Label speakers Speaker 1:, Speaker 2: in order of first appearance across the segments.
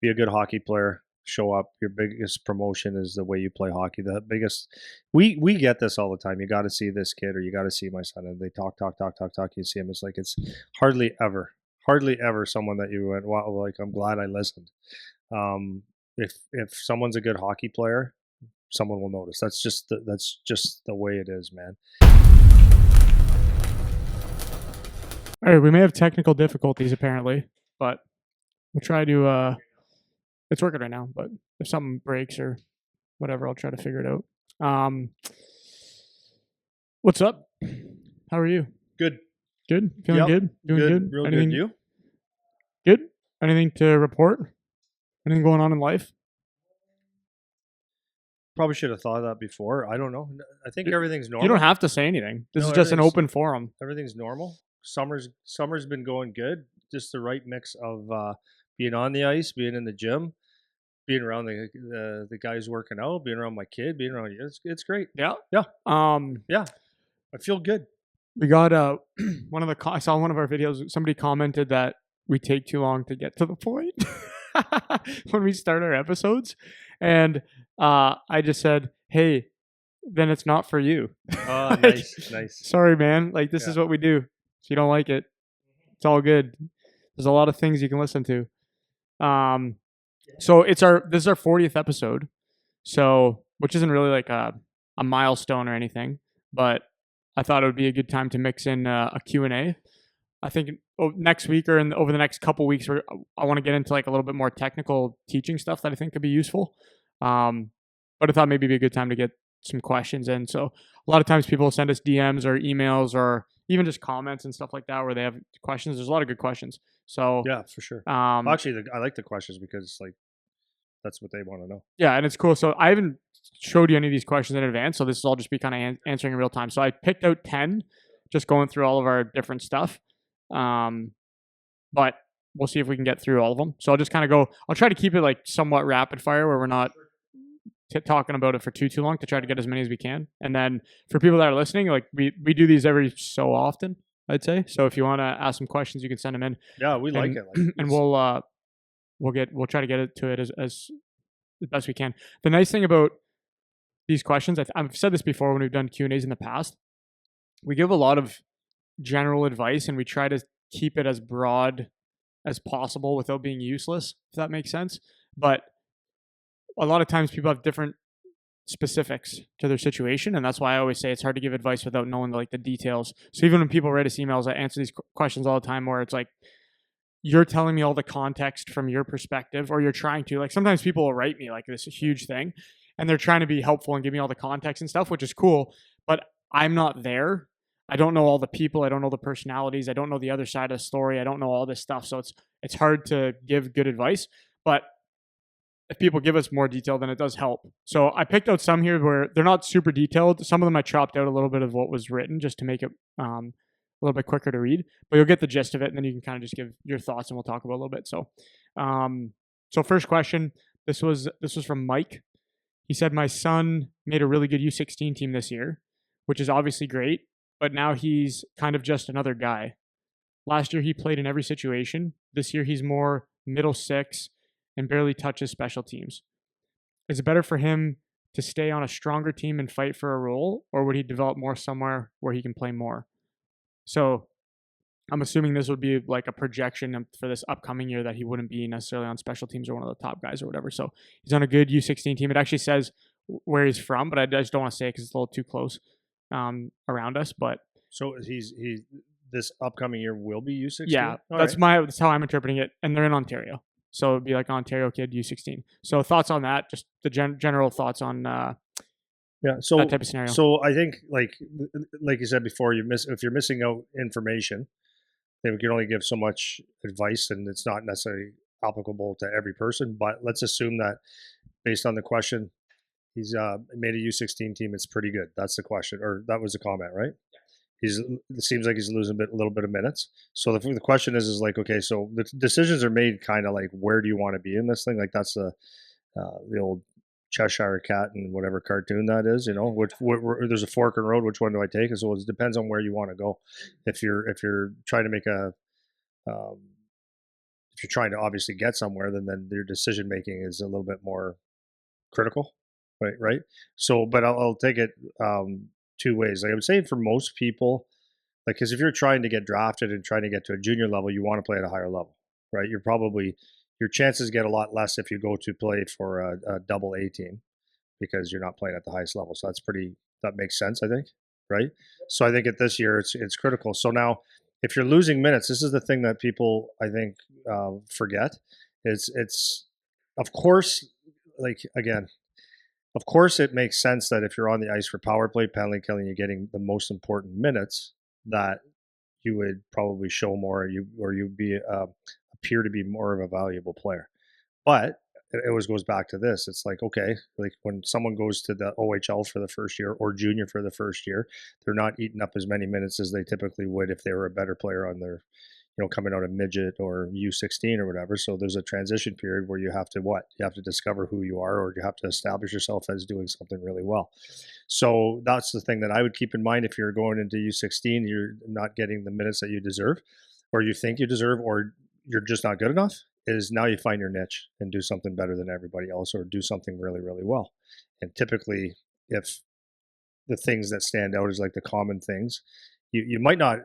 Speaker 1: be a good hockey player, show up. Your biggest promotion is the way you play hockey. The biggest, we get this all the time. You got to see this kid, or you got to see my son, and they talk, talk, talk, talk, talk. You see him. It's like it's hardly ever someone that you went, wow, like I'm glad I listened. If someone's a good hockey player, someone will notice. That's just the way it is, man.
Speaker 2: All right, we may have technical difficulties apparently, but we'll try to. It's working right now, but if something breaks or whatever, I'll try to figure it out. What's up? How are you?
Speaker 1: Good.
Speaker 2: Good? Feeling good? Doing good?
Speaker 1: Real
Speaker 2: Anything,
Speaker 1: good. You?
Speaker 2: Good? Anything to report? Anything going on in life?
Speaker 1: Probably should have thought of that before. I don't know. I think everything's normal.
Speaker 2: You don't have to say anything. This
Speaker 1: No,
Speaker 2: is just an
Speaker 1: everything's-
Speaker 2: open forum.
Speaker 1: Everything's normal. Summer's been going good. Just the right mix of being on the ice, being in the gym, being around the guys working out, being around my kid, being around you. It's great.
Speaker 2: Yeah?
Speaker 1: Yeah.
Speaker 2: Yeah.
Speaker 1: I feel good.
Speaker 2: We got I saw one of our videos, somebody commented that we take too long to get to the point when we start our episodes. And I just said, hey, then it's not for you.
Speaker 1: Oh, nice.
Speaker 2: Sorry, man. Like, this is what we do. If you don't like it, it's all good. There's a lot of things you can listen to. So this is our 40th episode. So, which isn't really like a milestone or anything, but I thought it would be a good time to mix in a Q&A. I think next week or over the next couple weeks, I want to get into like a little bit more technical teaching stuff that I think could be useful. But I thought maybe it'd be a good time to get some questions in. So a lot of times people send us DMs or emails or even just comments and stuff like that where they have questions. There's a lot of good questions. So
Speaker 1: Yeah, for sure. Actually, I like the questions because like that's what they want to know.
Speaker 2: Yeah, and it's cool. So I haven't showed you any of these questions in advance, so this will all just be kind of answering in real time. So I picked out 10, just going through all of our different stuff. But we'll see if we can get through all of them. So I'll just kind of go. I'll try to keep it like somewhat rapid fire, where we're not talking about it for too long, to try to get as many as we can. And then for people that are listening, like we do these every so often, I'd say. So if you want to ask some questions, you can send them in.
Speaker 1: Yeah, we like it.
Speaker 2: And we'll try to get it to it as best we can. The nice thing about these questions, I've said this before when we've done Q&As in the past, we give a lot of general advice and we try to keep it as broad as possible without being useless, if that makes sense. But a lot of times people have different specifics to their situation, and that's why I always say it's hard to give advice without knowing like the details. So even when people write us emails, I answer these questions all the time where it's like, you're telling me all the context from your perspective, or you're trying to, like, sometimes people will write me like this huge thing and they're trying to be helpful and give me all the context and stuff, which is cool, but I'm not there. I don't know all the people. I don't know the personalities. I don't know the other side of the story. I don't know all this stuff. So it's hard to give good advice, but if people give us more detail, then it does help. So I picked out some here where they're not super detailed. Some of them I chopped out a little bit of what was written just to make it a little bit quicker to read, but you'll get the gist of it, and then you can kind of just give your thoughts, and we'll talk about it a little bit. So first question, this was from Mike. He said, my son made a really good U16 team this year, which is obviously great, but now he's kind of just another guy. Last year he played in every situation. This year he's more middle six and barely touches special teams. Is it better for him to stay on a stronger team and fight for a role, or would he develop more somewhere where he can play more? So I'm assuming this would be like a projection for this upcoming year that he wouldn't be necessarily on special teams or one of the top guys or whatever. So he's on a good U16 team. It actually says where he's from, but I just don't want to say it because it's a little too close around us. But
Speaker 1: so he's this upcoming year will be U16.
Speaker 2: Yeah, that's how I'm interpreting it, and they're in Ontario, so it'd be like Ontario kid U16. So thoughts on that? Just the general thoughts on
Speaker 1: so
Speaker 2: that type of scenario.
Speaker 1: So I think like you said before, if you're missing out information, then we can only give so much advice, and it's not necessarily applicable to every person. But let's assume that based on the question, he's made a U16 team. It's pretty good. That's the question, or that was the comment, right? It seems like he's losing a little bit of minutes. So the question is like, okay, so the decisions are made kind of like, where do you want to be in this thing? Like that's the old Cheshire Cat and whatever cartoon that is, you know, there's a fork in the road. Which one do I take? And so it depends on where you want to go. If you're trying to make a if you're trying to obviously get somewhere, then your decision making is a little bit more critical, right? Right. So, but I'll take it two ways. Like I would say for most people, like, because if you're trying to get drafted and trying to get to a junior level, you want to play at a higher level, right? You're probably your chances get a lot less if you go to play for a double A team because you're not playing at the highest level. So that makes sense, I think, right? So I think at this year it's critical. So now, if you're losing minutes, this is the thing that people I think forget. It's of course, like again, of course it makes sense that if you're on the ice for power play, penalty killing, you're getting the most important minutes that you would probably show more, you'd be appear to be more of a valuable player. But it always goes back to this. It's like, okay, like when someone goes to the OHL for the first year or junior for the first year, they're not eating up as many minutes as they typically would if they were a better player on their, coming out of midget or U16 or whatever. So there's a transition period where you have to what? You have to discover who you are, or you have to establish yourself as doing something really well. So that's the thing that I would keep in mind if you're going into U16, you're not getting the minutes that you deserve, or you think you deserve, or you're just not good enough. Is now you find your niche and do something better than everybody else, or do something really, really well. And typically, if the things that stand out is like the common things, you might not.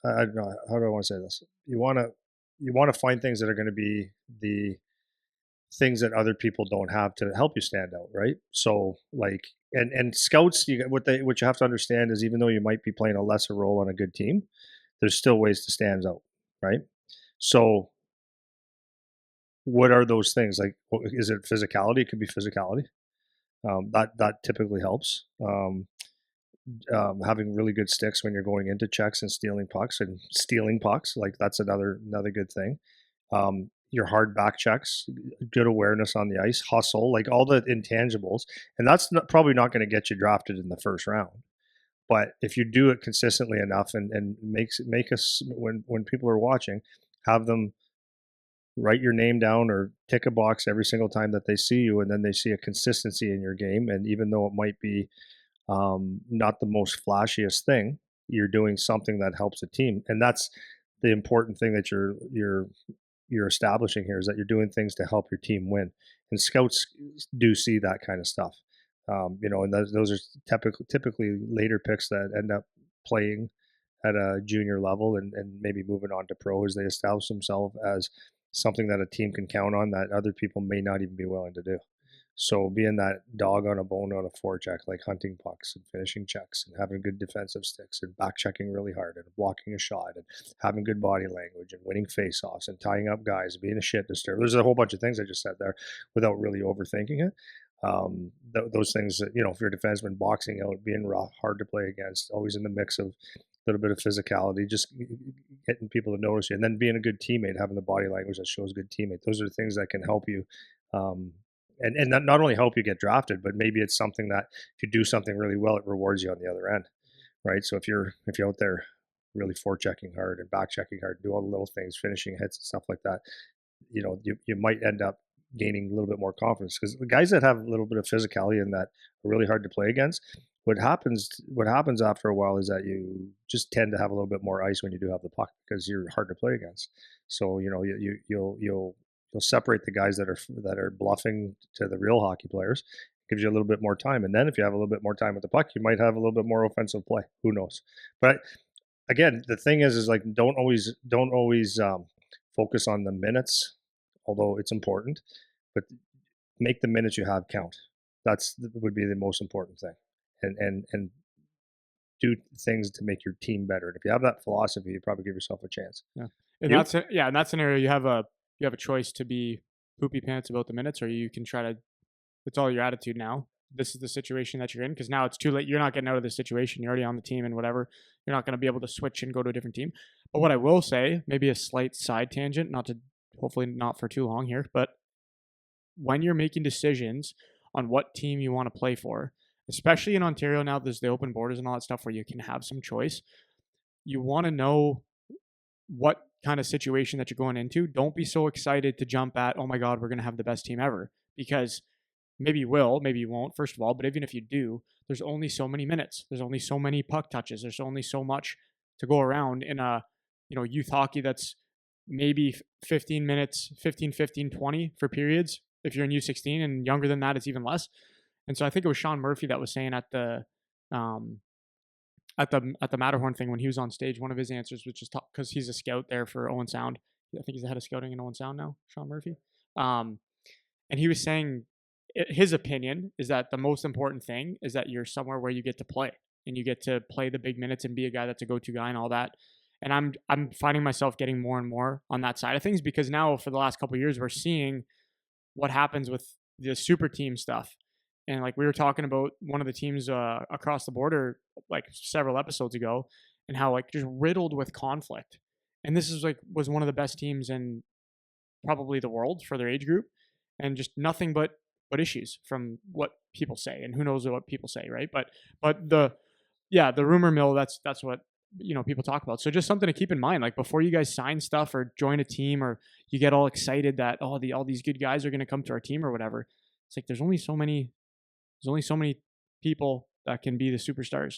Speaker 1: I don't know how do I want to say this. You want to find things that are going to be the things that other people don't have to help you stand out, right? So like and scouts, what you have to understand is even though you might be playing a lesser role on a good team, there's still ways to stand out, right? So what are those things? Like, is it physicality? It could be physicality. That typically helps. Having really good sticks when you're going into checks and stealing pucks, like that's another good thing. Your hard back checks, good awareness on the ice, hustle, like all the intangibles, and that's probably not going to get you drafted in the first round. But if you do it consistently enough and make us when people are watching, have them write your name down or tick a box every single time that they see you, and then they see a consistency in your game. And even though it might be not the most flashiest thing, you're doing something that helps the team, and that's the important thing that you're establishing here is that you're doing things to help your team win. And scouts do see that kind of stuff, and those are typically later picks that end up playing at a junior level and maybe moving on to pro as they establish themselves as something that a team can count on that other people may not even be willing to do. So being that dog on a bone on a forecheck, like hunting pucks and finishing checks and having good defensive sticks and back checking really hard and blocking a shot and having good body language and winning faceoffs and tying up guys, being a shit disturber. There's a whole bunch of things I just said there without really overthinking it. Those things that, if you're a defenseman, boxing out, being rough, hard to play against, always in the mix of a little bit of physicality, just getting people to notice you, and then being a good teammate, having the body language that shows good teammate. Those are the things that can help you and not only help you get drafted, but maybe it's something that if you do something really well, it rewards you on the other end, right? So if you're out there really forechecking hard and back checking hard, do all the little things, finishing hits and stuff like that, you might end up gaining a little bit more confidence, because the guys that have a little bit of physicality and that are really hard to play against, what happens after a while is that you just tend to have a little bit more ice when you do have the puck because you're hard to play against. So you'll separate the guys that are bluffing to the real hockey players. Gives you a little bit more time, and then if you have a little bit more time with the puck, you might have a little bit more offensive play. Who knows? But again, the thing is like don't always focus on the minutes, although it's important, but make the minutes you have count. Would be the most important thing, and do things to make your team better. And if you have that philosophy, you probably give yourself a chance.
Speaker 2: Yeah, and in that scenario, you have a choice to be poopy pants about the minutes, or you can try to. It's all your attitude now. This is the situation that you're in, because now it's too late. You're not getting out of this situation. You're already on the team and whatever. You're not going to be able to switch and go to a different team. But what I will say, maybe a slight side tangent, hopefully not for too long here, but when you're making decisions on what team you want to play for, especially in Ontario now, there's the open borders and all that stuff where you can have some choice. You want to know what kind of situation that you're going into. Don't be so excited to jump at, oh my God, we're going to have the best team ever, because maybe you will, maybe you won't, first of all, but even if you do, there's only so many minutes. There's only so many puck touches. There's only so much to go around in a, youth hockey that's maybe 15 minutes, 15, 15, 20 for periods. If you're in U16, and younger than that, it's even less. And so I think it was Sean Murphy that was saying um, at the Matterhorn thing when he was on stage, one of his answers was just because he's a scout there for Owen Sound. I think he's the head of scouting in Owen Sound now, Sean Murphy. Um, and he was saying his opinion is that the most important thing is that you're somewhere where you get to play and you get to play the big minutes and be a guy that's a go-to guy and all that. And I'm finding myself getting more and more on that side of things, because now for the last couple of years we're seeing what happens with the super team stuff. And like we were talking about one of the teams across the border like several episodes ago, and how like just riddled with conflict. And this is like was one of the best teams in probably the world for their age group, and just nothing but issues from what people say, and who knows what people say, right? But the rumor mill, that's what people talk about. So just something to keep in mind, like before you guys sign stuff or join a team, or you get all excited that all these good guys are going to come to our team or whatever. It's like there's only so many people that can be the superstars.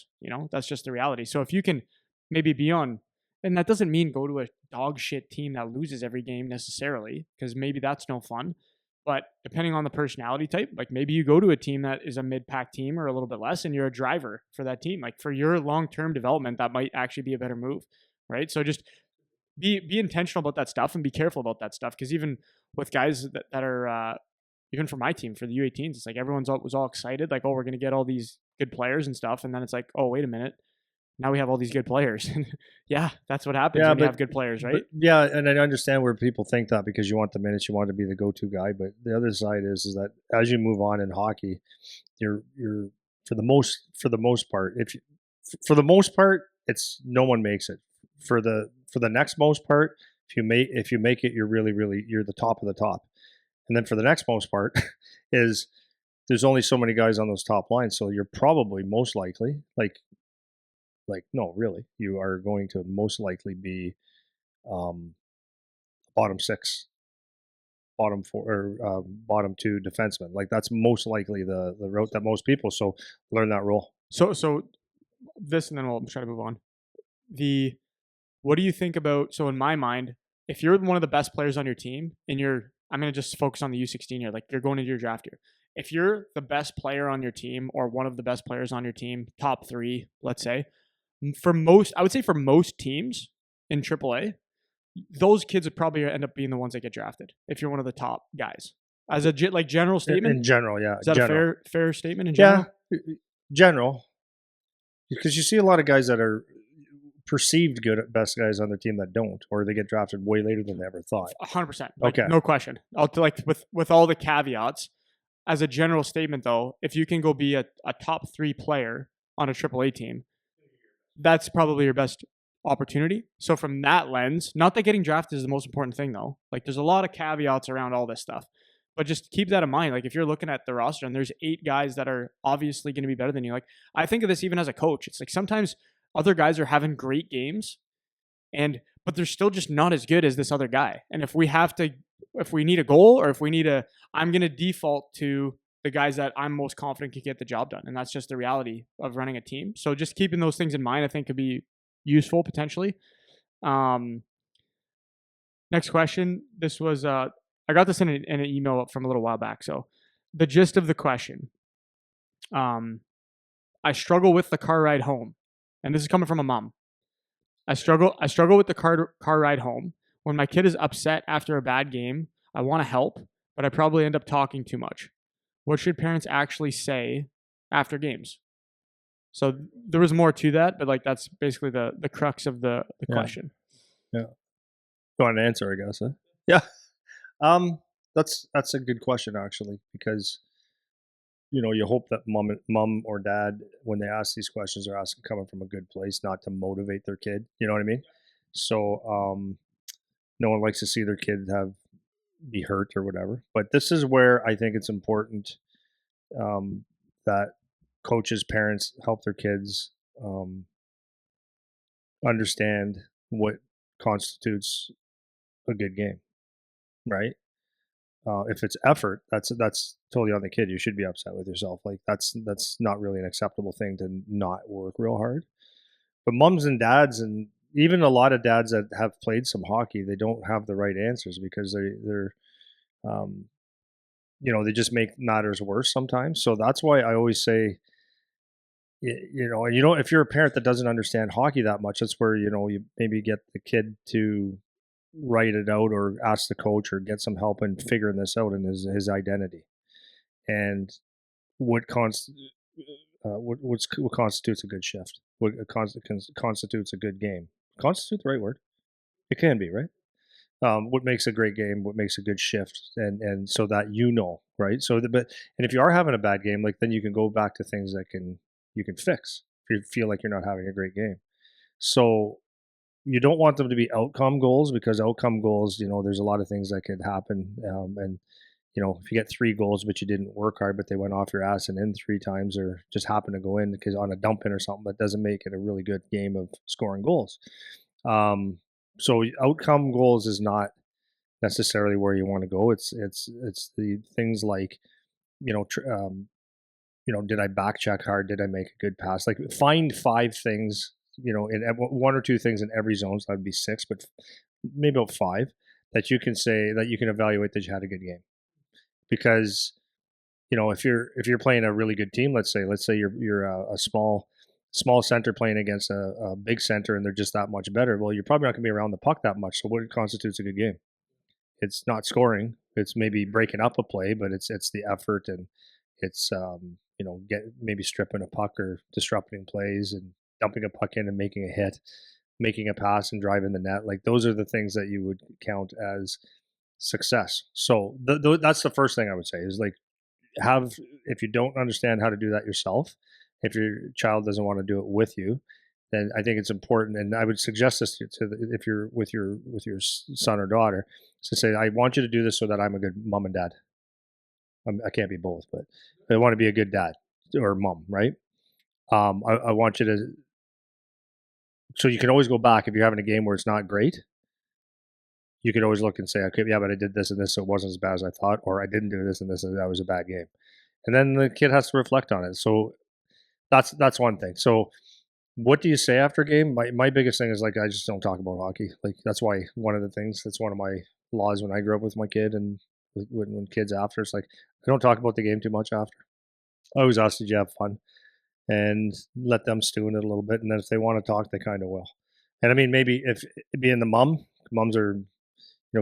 Speaker 2: That's just the reality. So if you can maybe be on, and that doesn't mean go to a dog shit team that loses every game necessarily, because maybe that's no fun. But depending on the personality type, like maybe you go to a team that is a mid-pack team or a little bit less, and you're a driver for that team. Like for your long-term development, that might actually be a better move, right? So just be intentional about that stuff and be careful about that stuff, because even with guys that are even for my team, for the U18s, it's like everyone's was all excited, like, oh, we're going to get all these good players and stuff, and then it's like, oh, wait a minute, now we have all these good players. Yeah, that's what happens when you have good players, right?
Speaker 1: Yeah, and I understand where people think that because you want the minutes, you want to be the go-to guy. But the other side is that as you move on in hockey, you're for the most part, for the most part, it's no one makes it. For the next most part, if you make it, you're really you're the top of the top. And then for the next most part is there's only so many guys on those top lines, so you're probably most likely no, really, you are going to most likely be bottom six, bottom four, or bottom two defenseman. Like that's most likely the route that most people. So learn that role.
Speaker 2: So this, and then we'll try to move on. What do you think about? So in my mind, if you're one of the best players on your team, and I'm going to just focus on the U16 here. Like you're going into your draft year. If you're the best player on your team, or one of the best players on your team, top 3, let's say, I would say for most teams in AAA, those kids would probably end up being the ones that get drafted if you're one of the top guys. As a general statement?
Speaker 1: In general, yeah.
Speaker 2: Is that a fair statement in general?
Speaker 1: Yeah, general. Because you see a lot of guys that are perceived good at best guys on their team that don't, or they get drafted way later than they ever thought.
Speaker 2: 100%.
Speaker 1: Okay.
Speaker 2: No question. With all the caveats, as a general statement though, if you can go be a top 3 player on a AAA team, that's probably your best opportunity. So from that lens, not that getting drafted is the most important thing though. Like there's a lot of caveats around all this stuff, but just keep that in mind. Like if you're looking at the roster and there's 8 guys that are obviously going to be better than you, like I think of this even as a coach. It's like sometimes other guys are having great games, but they're still just not as good as this other guy. And if we need a goal, or I'm going to default to the guys that I'm most confident can get the job done. And that's just the reality of running a team. So just keeping those things in mind, I think could be useful potentially. Next question. This was, I got this in an email from a little while back. So the gist of the question, I struggle with the car ride home. And this is coming from a mom. I struggle with the car ride home. When my kid is upset after a bad game, I want to help, but I probably end up talking too much. What should parents actually say after games? So there was more to that, but like that's basically the crux of the question.
Speaker 1: Yeah. Go on and answer, I guess. Huh? Yeah. That's a good question actually, because you hope that mom or dad, when they ask these questions, are asking coming from a good place, not to motivate their kid. You know what I mean? So no one likes to see their kid be hurt or whatever. But this is where I think it's important that coaches, parents help their kids understand what constitutes a good game, right? If it's effort, that's totally on the kid. You should be upset with yourself. Like that's not really an acceptable thing to not work real hard. But moms and dads and even a lot of dads that have played some hockey, they don't have the right answers because they're um, they just make matters worse sometimes. So that's why I always say, and if you're a parent that doesn't understand hockey that much, that's where you maybe get the kid to write it out or ask the coach or get some help in figuring this out in his identity and what what constitutes a good shift, what constitutes a good game. Constitute the right word? It can be, right? What makes a great game, what makes a good shift, and so that right? And if you are having a bad game, like then you can go back to things that you can fix if you feel like you're not having a great game. So you don't want them to be outcome goals because outcome goals, there's a lot of things that could happen, and if you get 3 goals but you didn't work hard, but they went off your ass and in 3 times, or just happened to go in because on a dump in or something, that doesn't make it a really good game of scoring goals. Um, so outcome goals is not necessarily where you want to go. It's the things like you know tr- um, did I back check hard? Did I make a good pass? Like find 5 things, in 1 or 2 things in every zone. So that'd be 6, but maybe about 5 that you can say that you can evaluate that you had a good game. Because if you're playing a really good team, let's say you're a small center playing against a big center and they're just that much better. Well, you're probably not going to be around the puck that much. So what constitutes a good game? It's not scoring. It's maybe breaking up a play, but it's the effort, and it's get maybe stripping a puck or disrupting plays and dumping a puck in and making a hit, making a pass and driving the net. Like those are the things that you would count as success. So that's the first thing I would say is like have if you don't understand how to do that yourself, if your child doesn't want to do it with you, then I think it's important. And I would suggest this if you're with your son or daughter, to say, I want you to do this so that I'm a good mom and dad. I can't be both, but I want to be a good dad or mom, right? I want you to, so you can always go back if you're having a game where it's not great. You could always look and say, okay, yeah, but I did this and this, so it wasn't as bad as I thought, or I didn't do this and this, and that was a bad game. And then the kid has to reflect on it. So that's one thing. So what do you say after a game? My biggest thing is like I just don't talk about hockey. Like that's why one of the things that's one of my laws when I grew up with my kid and when kids after, it's like I don't talk about the game too much after. I always ask, did you have fun? And let them stew in it a little bit, and then if they want to talk, they kind of will. And I mean, maybe if being the moms are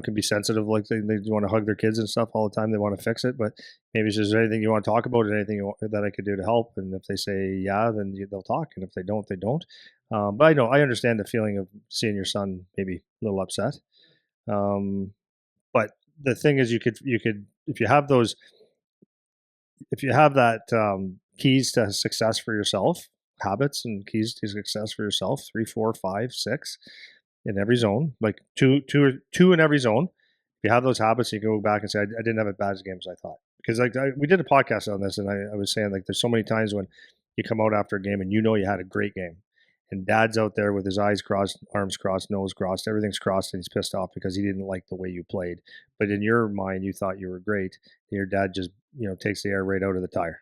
Speaker 1: can be sensitive, like they want to hug their kids and stuff all the time. They want to fix it, but maybe if there's anything you want to talk about, and anything that I could do to help, and if they say yeah, then they'll talk, and if they don't, they don't. But I understand the feeling of seeing your son maybe a little upset. Um, but the thing is, you could if you have that keys to success for yourself, habits and keys to success for yourself, 3, 4, 5, 6 in every zone, like two in every zone. If you have those habits, you can go back and say, I didn't have as bad a game as I thought. Because we did a podcast on this, and I was saying like there's so many times when you come out after a game and you had a great game, and dad's out there with his eyes crossed, arms crossed, nose crossed, everything's crossed, and he's pissed off because he didn't like the way you played. But in your mind, you thought you were great, and your dad just takes the air right out of the tire,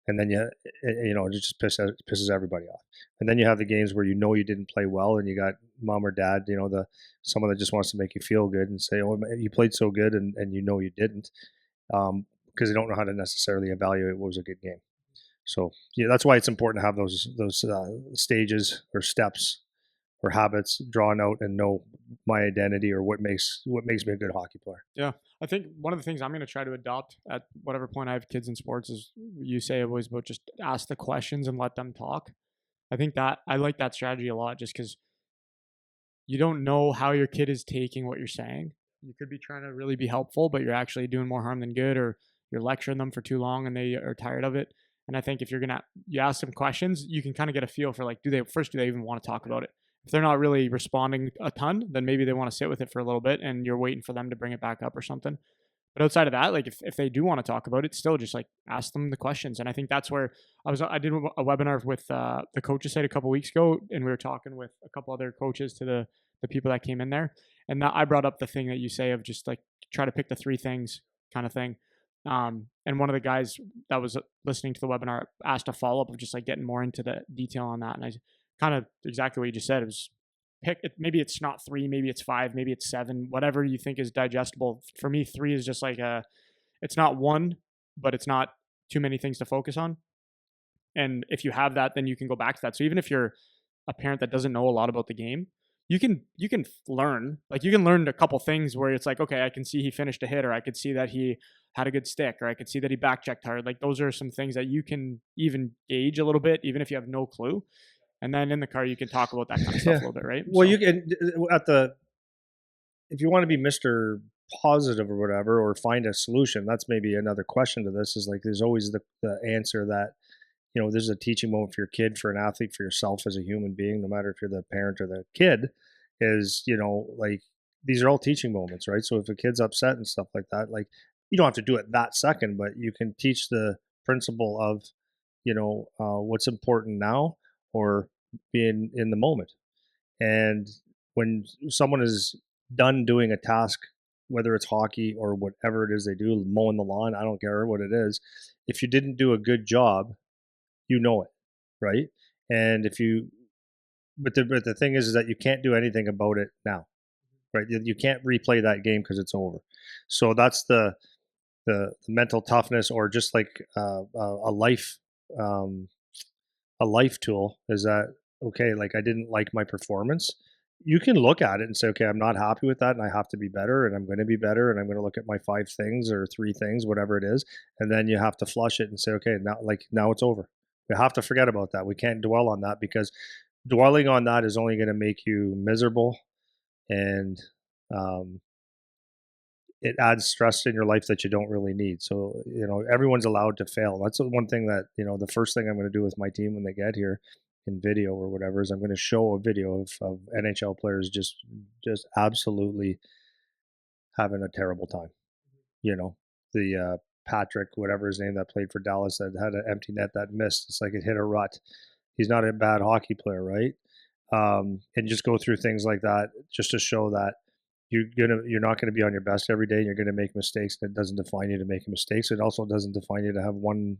Speaker 1: and then it just pisses everybody off. And then you have the games where you didn't play well, and you got mom or dad, someone that just wants to make you feel good and say, oh, you played so good, and you didn't, because they don't know how to necessarily evaluate what was a good game. So yeah, that's why it's important to have those stages or steps or habits drawn out and know my identity or what makes me a good hockey player.
Speaker 2: Yeah. I think one of the things I'm going to try to adopt at whatever point I have kids in sports is you say always about just ask the questions and let them talk. I think that I like that strategy a lot just because you don't know how your kid is taking what you're saying. You could be trying to really be helpful, but you're actually doing more harm than good, or you're lecturing them for too long and they are tired of it. And I think if you ask them questions, you can kind of get a feel for like, do they even want to talk about it? If they're not really responding a ton, then maybe they want to sit with it for a little bit and you're waiting for them to bring it back up or something. But outside of that, like if they do want to talk about it, still just like ask them the questions. And I think that's where I did a webinar with the coaches site a couple weeks ago, and we were talking with a couple other coaches to the people that came in there, and I brought up the thing that you say of just like try to pick the 3 things kind of thing. And one of the guys that was listening to the webinar asked a follow up of just like getting more into the detail on that, and I kind of exactly what you just said. It was pick it. Maybe it's not 3, maybe it's 5, maybe it's 7, whatever you think is digestible. For me, 3 is just like it's not 1, but it's not too many things to focus on. And if you have that, then you can go back to that. So even if you're a parent that doesn't know a lot about the game, you can learn. Like you can learn a couple things where it's like, okay, I can see he finished a hit, or I could see that he had a good stick, or I could see that he back checked hard. Like those are some things that you can even gauge a little bit, even if you have no clue. And then in the car, you can talk about that kind of stuff
Speaker 1: Yeah.
Speaker 2: a little bit, right?
Speaker 1: Well,
Speaker 2: So,
Speaker 1: you can at the if you want to be Mr. Positive or whatever, or find a solution. That's maybe another question to this. Is like there's always the answer that this is a teaching moment for your kid, for an athlete, for yourself as a human being, no matter if you're the parent or the kid, is, like these are all teaching moments, right? So if a kid's upset and stuff like that, like you don't have to do it that second, but you can teach the principle of, what's important now, or being in the moment. And when someone is done doing a task, whether it's hockey or whatever it is they do, mowing the lawn, I don't care what it is, if you didn't do a good job, you know it, right? And if you, but the thing is that you can't do anything about it now, right? You can't replay that game because it's over. So that's the mental toughness, or just like um, a life tool, is that okay? Like I didn't like my performance. You can look at it and say, okay, I'm not happy with that, and I have to be better, and I'm going to be better, and I'm going to look at my 5 things or 3 things, whatever it is, and then you have to flush it and say, okay, now it's over. We have to forget about that. We can't dwell on that, because dwelling on that is only going to make you miserable, and um, it adds stress in your life that you don't really need. So, everyone's allowed to fail. That's the one thing that, the first thing I'm going to do with my team when they get here in video or whatever is I'm going to show a video of NHL players just absolutely having a terrible time. The Patrick, whatever his name, that played for Dallas, that had an empty net that missed. It's like it hit a rut. He's not a bad hockey player, right? And just go through things like that just to show that you're not gonna be on your best every day. You're gonna make mistakes. And it doesn't define you to make mistakes. It also doesn't define you to have one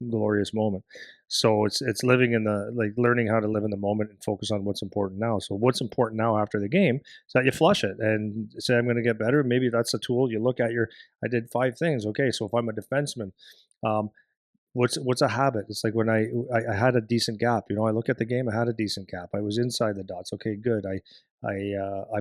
Speaker 1: glorious moment. So it's living in the like learning how to live in the moment and focus on what's important now. So what's important now after the game is that you flush it and say, I'm gonna get better. Maybe that's a tool. You look at I did 5 things. Okay, so if I'm a defenseman, um, what's a habit? It's like when I had a decent gap. I look at the game. I had a decent gap. I was inside the dots. Okay, good. I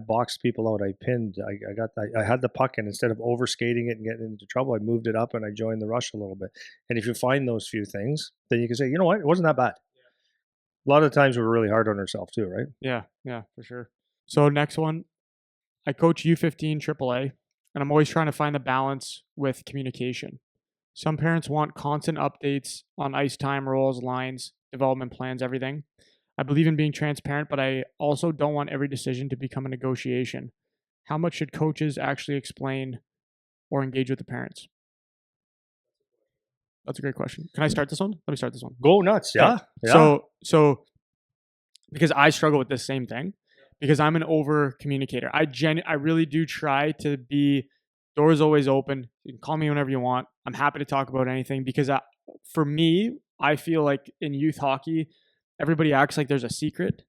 Speaker 1: boxed people out. I pinned. I had the puck, and instead of overskating it and getting into trouble, I moved it up and I joined the rush a little bit. And if you find those few things, then you can say, you know what, it wasn't that bad. A lot of the times we're really hard on ourselves too, right?
Speaker 2: yeah, for sure. So next one, I coach U15 AAA, and I'm always trying to find the balance with communication. Some parents want constant updates on ice time, roles, lines, development plans, everything. I believe in being transparent, but I also don't want every decision to become a negotiation. How much should coaches actually explain or engage with the parents? That's a great question. Can I start this one? Let me start this one.
Speaker 1: Go nuts. Yeah.
Speaker 2: Okay.
Speaker 1: Yeah.
Speaker 2: So because I struggle with this same thing, because I'm an over communicator. I really do try to be doors always open. You can call me whenever you want. I'm happy to talk about anything, because for me, I feel like in youth hockey, everybody acts like there's a secret.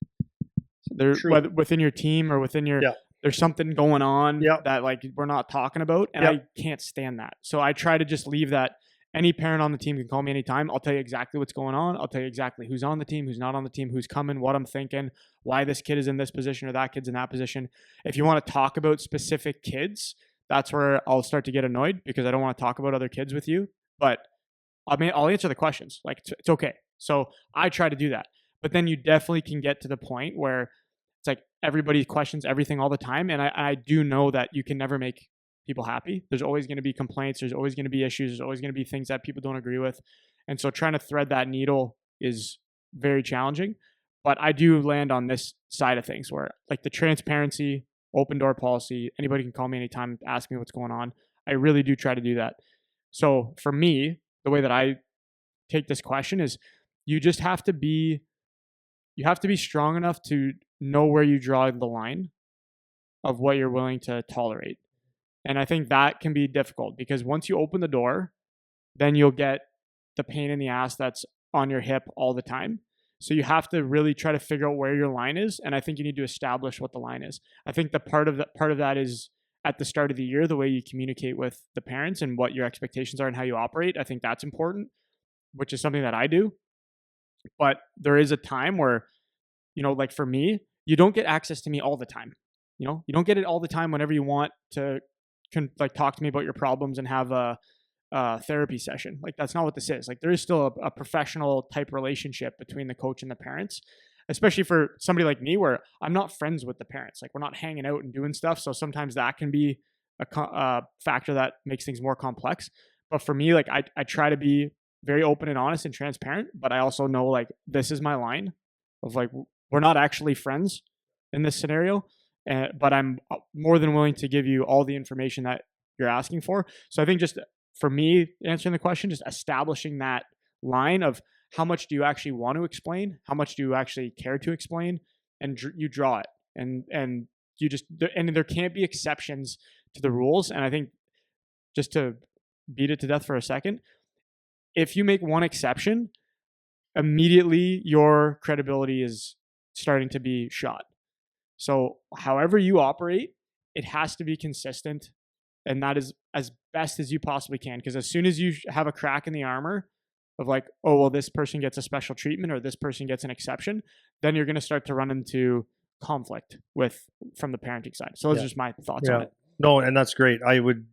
Speaker 2: Whether within your team or within your
Speaker 1: Yeah.
Speaker 2: there's something going on
Speaker 1: Yeah.
Speaker 2: that like we're not talking about, and I can't stand that. So I try to just leave that. Any parent on the team can call me anytime. I'll tell you exactly what's going on. I'll tell you exactly who's on the team, who's not on the team, who's coming, what I'm thinking, why this kid is in this position or that kid's in that position. If you want to talk about specific kids, that's where I'll start to get annoyed, because I don't want to talk about other kids with you. But I mean, I'll answer the questions. Like it's okay. So I try to do that. But then you definitely can get to the point where it's like everybody questions everything all the time. And I do know that you can never make people happy. There's always going to be complaints. There's always going to be issues. There's always going to be things that people don't agree with. And so trying to thread that needle is very challenging. But I do land on this side of things where like the transparency, open door policy, anybody can call me anytime, ask me what's going on. I really do try to do that. So for me, the way that I take this question is you just have to be strong enough to know where you draw the line of what you're willing to tolerate. And I think that can be difficult, because once you open the door, then you'll get the pain in the ass that's on your hip all the time. So you have to really try to figure out where your line is, and I think you need to establish what the line is. I think the part of that is at the start of the year, the way you communicate with the parents and what your expectations are and how you operate. I think that's important, which is something that I do. But there is a time where, like for me, you don't get access to me all the time. You don't get it all the time whenever you want to like talk to me about your problems and have a therapy session. Like that's not what this is. Like there is still a professional type relationship between the coach and the parents, especially for somebody like me where I'm not friends with the parents. Like we're not hanging out and doing stuff. So sometimes that can be a factor that makes things more complex. But for me, like I try to be very open and honest and transparent, but I also know like this is my line of like, we're not actually friends in this scenario. But I'm more than willing to give you all the information that you're asking for. So I think just for me, answering the question, just establishing that line of how much do you actually want to explain, how much do you actually care to explain, and you draw it, and you just and there can't be exceptions to the rules. And I think just to beat it to death for a second, if you make one exception, immediately your credibility is starting to be shot. So however you operate, it has to be consistent, and that is as best as you possibly can. Because as soon as you have a crack in the armor of like, oh, well, this person gets a special treatment or this person gets an exception, then you're going to start to run into conflict from the parenting side. So those are just my thoughts on it.
Speaker 1: No, and that's great. I'm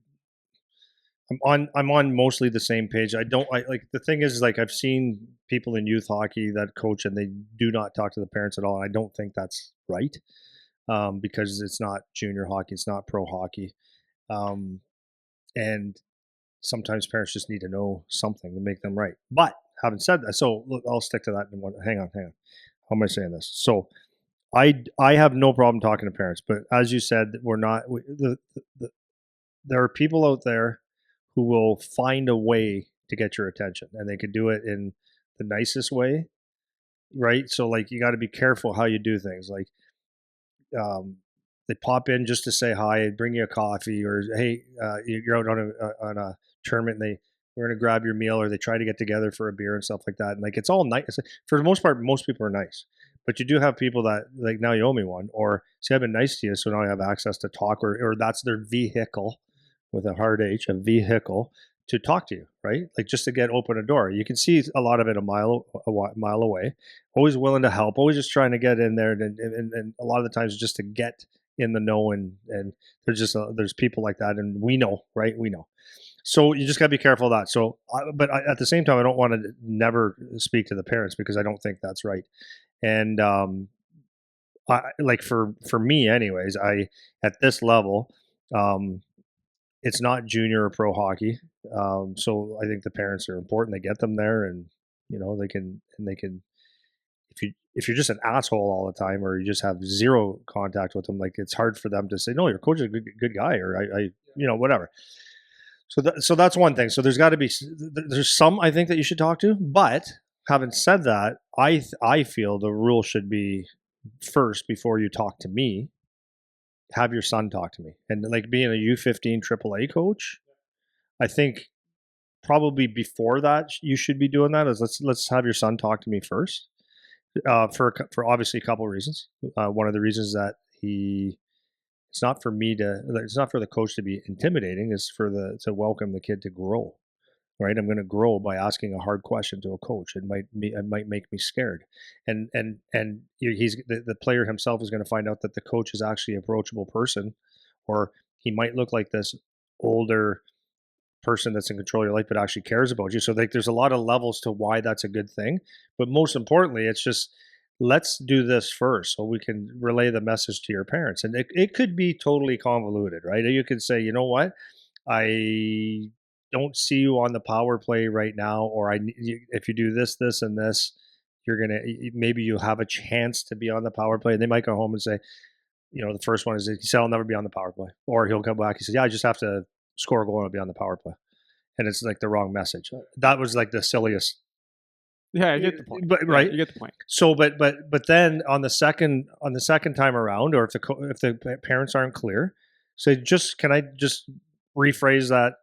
Speaker 1: on mostly the same page. I like the thing is like I've seen people in youth hockey that coach and they do not talk to the parents at all. And I don't think that's right, because it's not junior hockey, it's not pro hockey, and sometimes parents just need to know something to make them right. But having said that, so look, I'll stick to that in one. Hang on. How am I saying this? So I have no problem talking to parents, but as you said, we're not. There are people out there who will find a way to get your attention, and they could do it in the nicest way, right? So like you got to be careful how you do things. Like they pop in just to say hi, bring you a coffee, or hey, you're out on a tournament, and we're gonna grab your meal, or they try to get together for a beer and stuff like that. And like it's all nice for the most part. Most people are nice, but you do have people that like, now you owe me one, or see, I've been nice to you, so now I have access to talk, or that's their vehicle with a hard H, a vehicle to talk to you, right? Like just to open a door. You can see a lot of it a mile away. Always willing to help. Always just trying to get in there, and a lot of the times just to get in the know. And there's people like that, and we know, right? We know. So you just got to be careful of that. So, at the same time, I don't want to never speak to the parents because I don't think that's right. And like for me, anyways, at this level. It's not junior or pro hockey, so I think the parents are important. They get them there, and they can. If you're just an asshole all the time, or you just have zero contact with them, like it's hard for them to say, no, your coach is a good guy, or I whatever. So that's one thing. So there's some I think that you should talk to, but having said that, I feel the rule should be first before you talk to me. Have your son talk to me. And like being a U15 AAA coach, I think probably before that you should be doing that. Is let's have your son talk to me first, for obviously a couple of reasons. One of the reasons is that it's not for the coach to be intimidating. It's to welcome the kid to grow. Right, I'm going to grow by asking a hard question to a coach. It might make me scared, and the player himself is going to find out that the coach is actually an approachable person, or he might look like this older person that's in control of your life, but actually cares about you. So there's a lot of levels to why that's a good thing. But most importantly, it's just let's do this first so we can relay the message to your parents. And it could be totally convoluted, right? You could say, you know what, I don't see you on the power play right now, or if you do this, this, and this, maybe you'll have a chance to be on the power play. And they might go home and say, the first one is he said I'll never be on the power play, or he'll come back. He says, yeah, I just have to score a goal and I'll be on the power play, and it's like the wrong message. That was like the silliest.
Speaker 2: Yeah, I get the point.
Speaker 1: But right,
Speaker 2: you get the point.
Speaker 1: So, but then on the second time around, or if the parents aren't clear, say, can I just rephrase that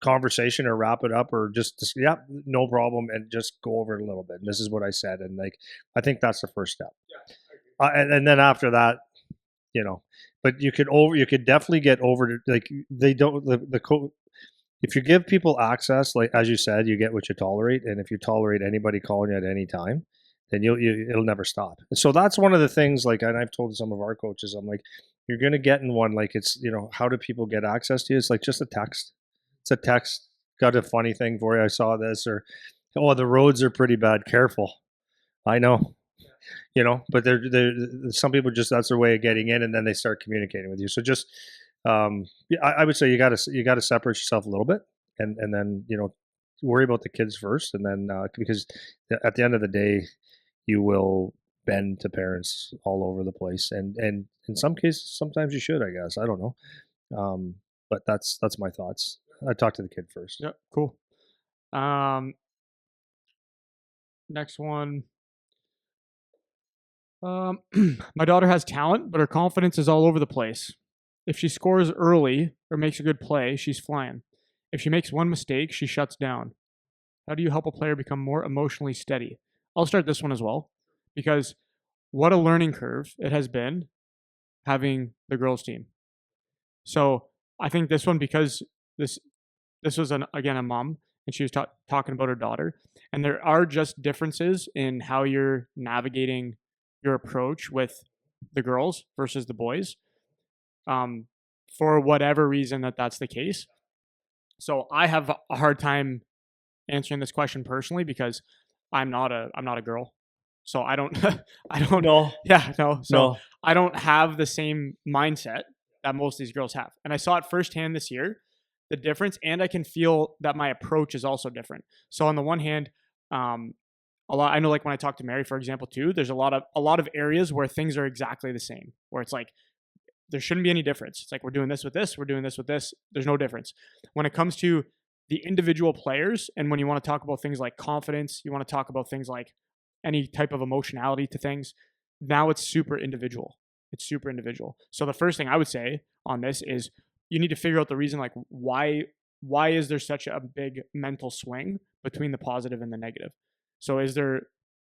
Speaker 1: conversation or wrap it up or just yeah, no problem, and just go over it a little bit. And this is what I said, and like I think that's the first step. And then after that, you know, but you could definitely get over like they don't if you give people access, like as you said, you get what you tolerate, and if you tolerate anybody calling you at any time, then it'll never stop. And so that's one of the things. Like, and I've told some of our coaches, I'm like, you're gonna get in one. Like, it's how do people get access to you? It's like just a text. It's a text. Got a funny thing for you. I saw this, or oh, the roads are pretty bad. Careful. I know, but they're some people just that's their way of getting in, and then they start communicating with you. So just yeah, I would say you gotta separate yourself a little bit, and then worry about the kids first, and then because at the end of the day, you will bend to parents all over the place, and in some cases, sometimes you should. I guess I don't know, but that's my thoughts. I talk to the kid first.
Speaker 2: Yep. Cool. Um, Next one. My daughter has talent, but her confidence is all over the place. If she scores early or makes a good play, she's flying. If she makes one mistake, she shuts down. How do you help a player become more emotionally steady? I'll start this one as well, because what a learning curve it has been having the girls' team. So I think this one, because this was again a mom, and she was talking about her daughter, and there are just differences in how you're navigating your approach with the girls versus the boys, for whatever reason that's the case. So I have a hard time answering this question personally because I'm not a girl, so I don't I don't
Speaker 1: No,
Speaker 2: yeah no so
Speaker 1: no,
Speaker 2: I don't have the same mindset that most of these girls have, and I saw it firsthand this year, the difference, and I can feel that my approach is also different. So on the one hand, um, a lot I know, like when I talk to Mary, for example, too, there's a lot of areas where things are exactly the same, where it's like there shouldn't be any difference. It's like we're doing this with this, we're doing this with this. There's no difference. When it comes to the individual players, and when you want to talk about things like confidence, you want to talk about things like any type of emotionality to things, now it's super individual. It's super individual. So the first thing I would say on this is you need to figure out the reason, like why is there such a big mental swing between the positive and the negative? So is there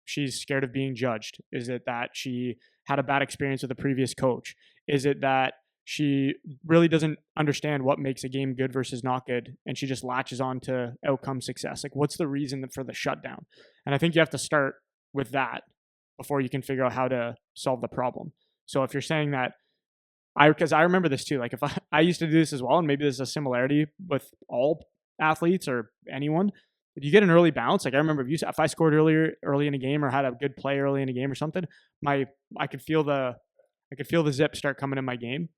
Speaker 2: she's scared of being judged? Is it that she had a bad experience with a previous coach? Is it that she really doesn't understand what makes a game good versus not good, and she just latches on to outcome success? Like, what's the reason for the shutdown? And I think you have to start with that before you can figure out how to solve the problem. So if you're saying that, because I remember this too, like if I used to do this as well, and maybe there's a similarity with all athletes or anyone. If you get an early bounce, like I remember if I scored early in a game, or had a good play early in a game or something, my I could feel the zip start coming in my game.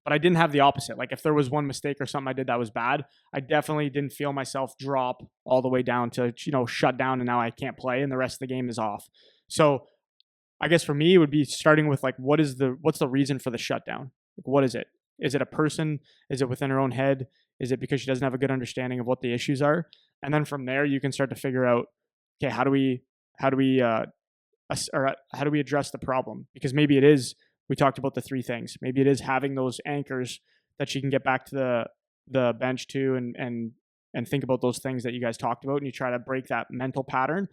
Speaker 2: But I didn't have the opposite. Like if there was one mistake or something I did that was bad, I definitely didn't feel myself drop all the way down to shut down, and now I can't play and the rest of the game is off. So I guess for me it would be starting with like what's the reason for the shutdown? Like what is it? Is it a person? Is it within her own head? Is it because she doesn't have a good understanding of what the issues are? And then from there you can start to figure out, okay, how do we address the problem? Because maybe it is, we talked about the three things. Maybe it is having those anchors that she can get back to the bench to, and think about those things that you guys talked about, and you try to break that mental pattern.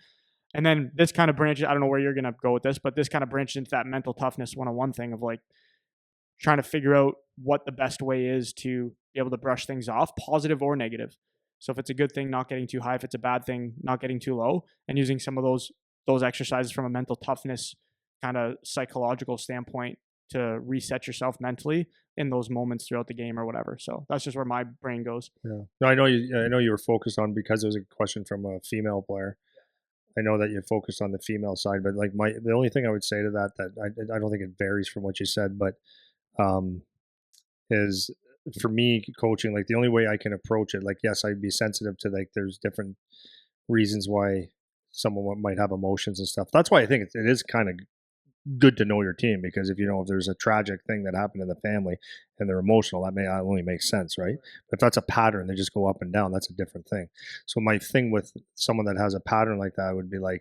Speaker 2: And then this kind of branches, I don't know where you're going to go with this, but this kind of branches into that mental toughness 101 thing of like trying to figure out what the best way is to be able to brush things off, positive or negative. So if it's a good thing, not getting too high. If it's a bad thing, not getting too low, and using some of those exercises from a mental toughness kind of psychological standpoint to reset yourself mentally in those moments throughout the game or whatever. So that's just where my brain goes.
Speaker 1: yeah. No, I know you were focused on, because there was a question from a female player. I know that you focused on the female side, but like the only thing I would say to that I don't think it varies from what you said, but um, is for me coaching, like the only way I can approach it, like yes, I'd be sensitive to like there's different reasons why someone might have emotions and stuff. That's why I think it is kind of good to know your team, because if there's a tragic thing that happened in the family and they're emotional, that may only make sense, right? But if that's a pattern, they just go up and down, that's a different thing. So my thing with someone that has a pattern like that would be like,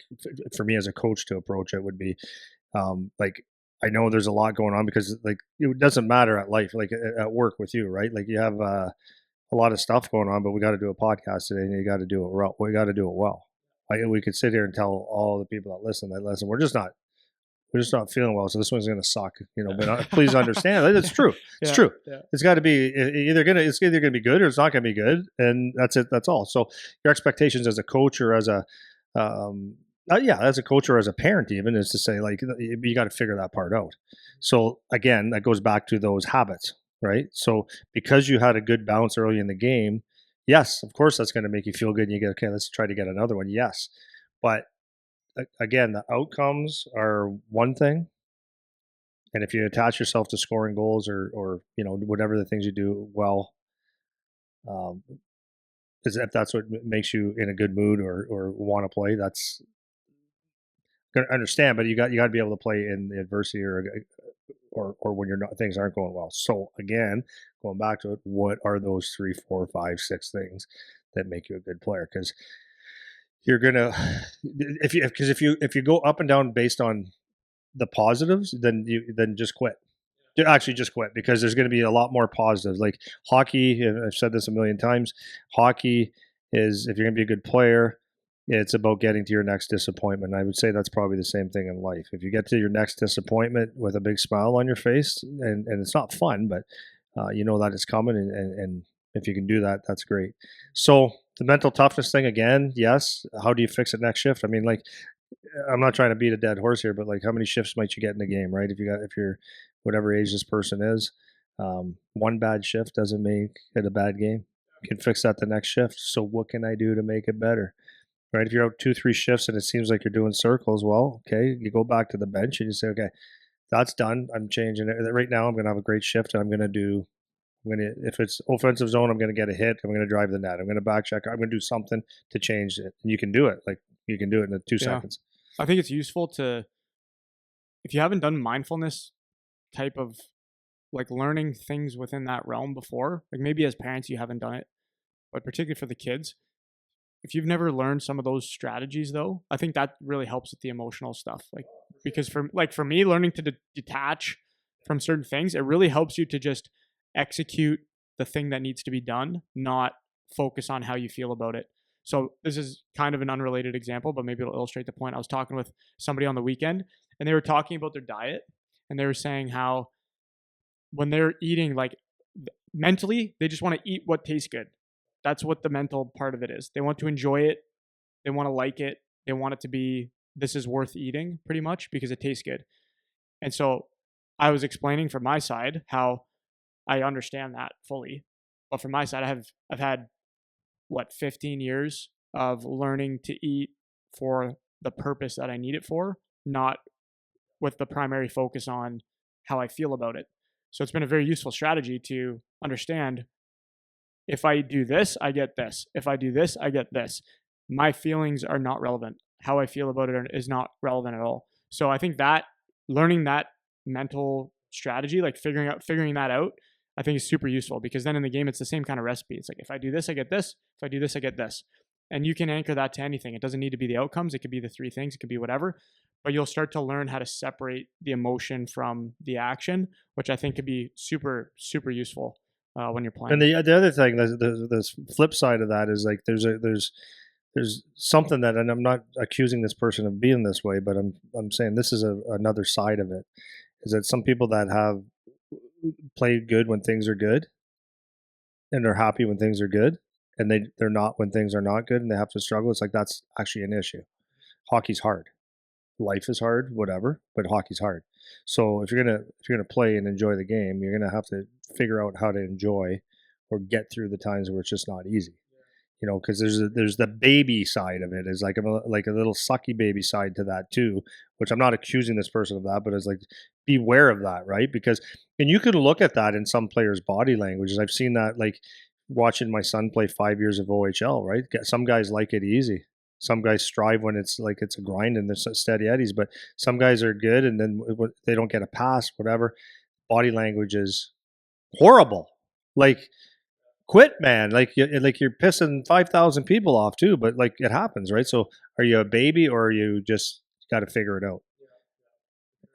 Speaker 1: for me as a coach to approach it would be like, I know there's a lot going on, because like it doesn't matter at life, like at work with you, right? Like you have a lot of stuff going on, but we got to do a podcast today, and you got to do it well. We got to do it well. Like we could sit here and tell all the people that listen, we're just not feeling well, so this one's going to suck, But please understand that it's true. It's
Speaker 2: Yeah,
Speaker 1: true.
Speaker 2: yeah.
Speaker 1: It's got to be it's either going to be good or it's not going to be good, and that's it. That's all. So your expectations as a coach or as a as a coach or as a parent even is to say like you got to figure that part out. So again, that goes back to those habits, right? So because you had a good bounce early in the game, yes, of course that's going to make you feel good, and you get, okay, let's try to get another one. Yes, but again, the outcomes are one thing, and if you attach yourself to scoring goals or whatever the things you do well, um, is if that's what makes you in a good mood or want to play, that's gonna understand. But you got to be able to play in the adversity or when you're not, things aren't going well. So again, going back to it, what are those 3, 4, 5, 6 things that make you a good player? Because you're gonna if you go up and down based on the positives, then just quit. Actually, just quit, because there's going to be a lot more positives. Like hockey, I've said this a million times. Hockey is, if you're going to be a good player, it's about getting to your next disappointment. I would say that's probably the same thing in life. If you get to your next disappointment with a big smile on your face, and it's not fun, but you know that it's coming, and if you can do that, that's great. So the mental toughness thing again, yes. How do you fix it next shift? I mean, like, I'm not trying to beat a dead horse here, but like, how many shifts might you get in the game, right? If you're whatever age this person is, one bad shift doesn't make it a bad game. You can fix that the next shift. So what can I do to make it better? Right? If you're out 2, 3 shifts and it seems like you're doing circles, well, okay, you go back to the bench and you say, okay, that's done. I'm changing it. Right now, I'm going to have a great shift, and if it's offensive zone, I'm going to get a hit. I'm going to drive the net. I'm going to back check. I'm going to do something to change it. And you can do it. Like, you can do it in 2
Speaker 2: Yeah.
Speaker 1: seconds.
Speaker 2: I think it's useful to, if you haven't done mindfulness type of like learning things within that realm before, like maybe as parents you haven't done it, but particularly for the kids, if you've never learned some of those strategies though, I think that really helps with the emotional stuff. Like, because for me, learning to detach from certain things, it really helps you to just execute the thing that needs to be done, not focus on how you feel about it. So this is kind of an unrelated example, but maybe it'll illustrate the point. I was talking with somebody on the weekend, and they were talking about their diet, and they were saying how when they're eating, like, mentally, they just want to eat what tastes good. That's what the mental part of it is. They want to enjoy it. They want to like it. They want it to be, this is worth eating pretty much because it tastes good. And so I was explaining from my side how I understand that fully. But from my side, I've had 15 years of learning to eat for the purpose that I need it for, not with the primary focus on how I feel about it. So it's been a very useful strategy to understand, if I do this, I get this. If I do this, I get this. My feelings are not relevant. How I feel about it is not relevant at all. So I think that learning that mental strategy, like figuring that out, I think is super useful, because then in the game, it's the same kind of recipe. It's like, if I do this, I get this. If I do this, I get this. And you can anchor that to anything. It doesn't need to be the outcomes. It could be the 3 things. It could be whatever. But you'll start to learn how to separate the emotion from the action, which I think could be super, super useful when you're playing.
Speaker 1: And the other thing, the flip side of that is like there's something that, and I'm not accusing this person of being this way, but I'm saying this is another side of it, is that some people that have played good when things are good, and they're happy when things are good, and they're not when things are not good, and they have to struggle. It's like, that's actually an issue. Hockey's hard. Life is hard, whatever, but hockey's hard. So if you're gonna play and enjoy the game, you're gonna have to figure out how to enjoy or get through the times where it's just not easy. Because there's the baby side of it, is like a little sucky baby side to that too, which I'm not accusing this person of that, but it's like, beware of that, right? Because, and you can look at that in some players' body languages. I've seen that, like watching my son play 5 years of OHL, right? Some guys like it easy. Some guys strive when it's like it's a grind and there's steady eddies, but some guys are good, and then they don't get a pass, whatever. Body language is horrible. Like, quit, man. Like you're pissing 5,000 people off too, but like, it happens, right? So are you a baby, or are you just got to figure it out?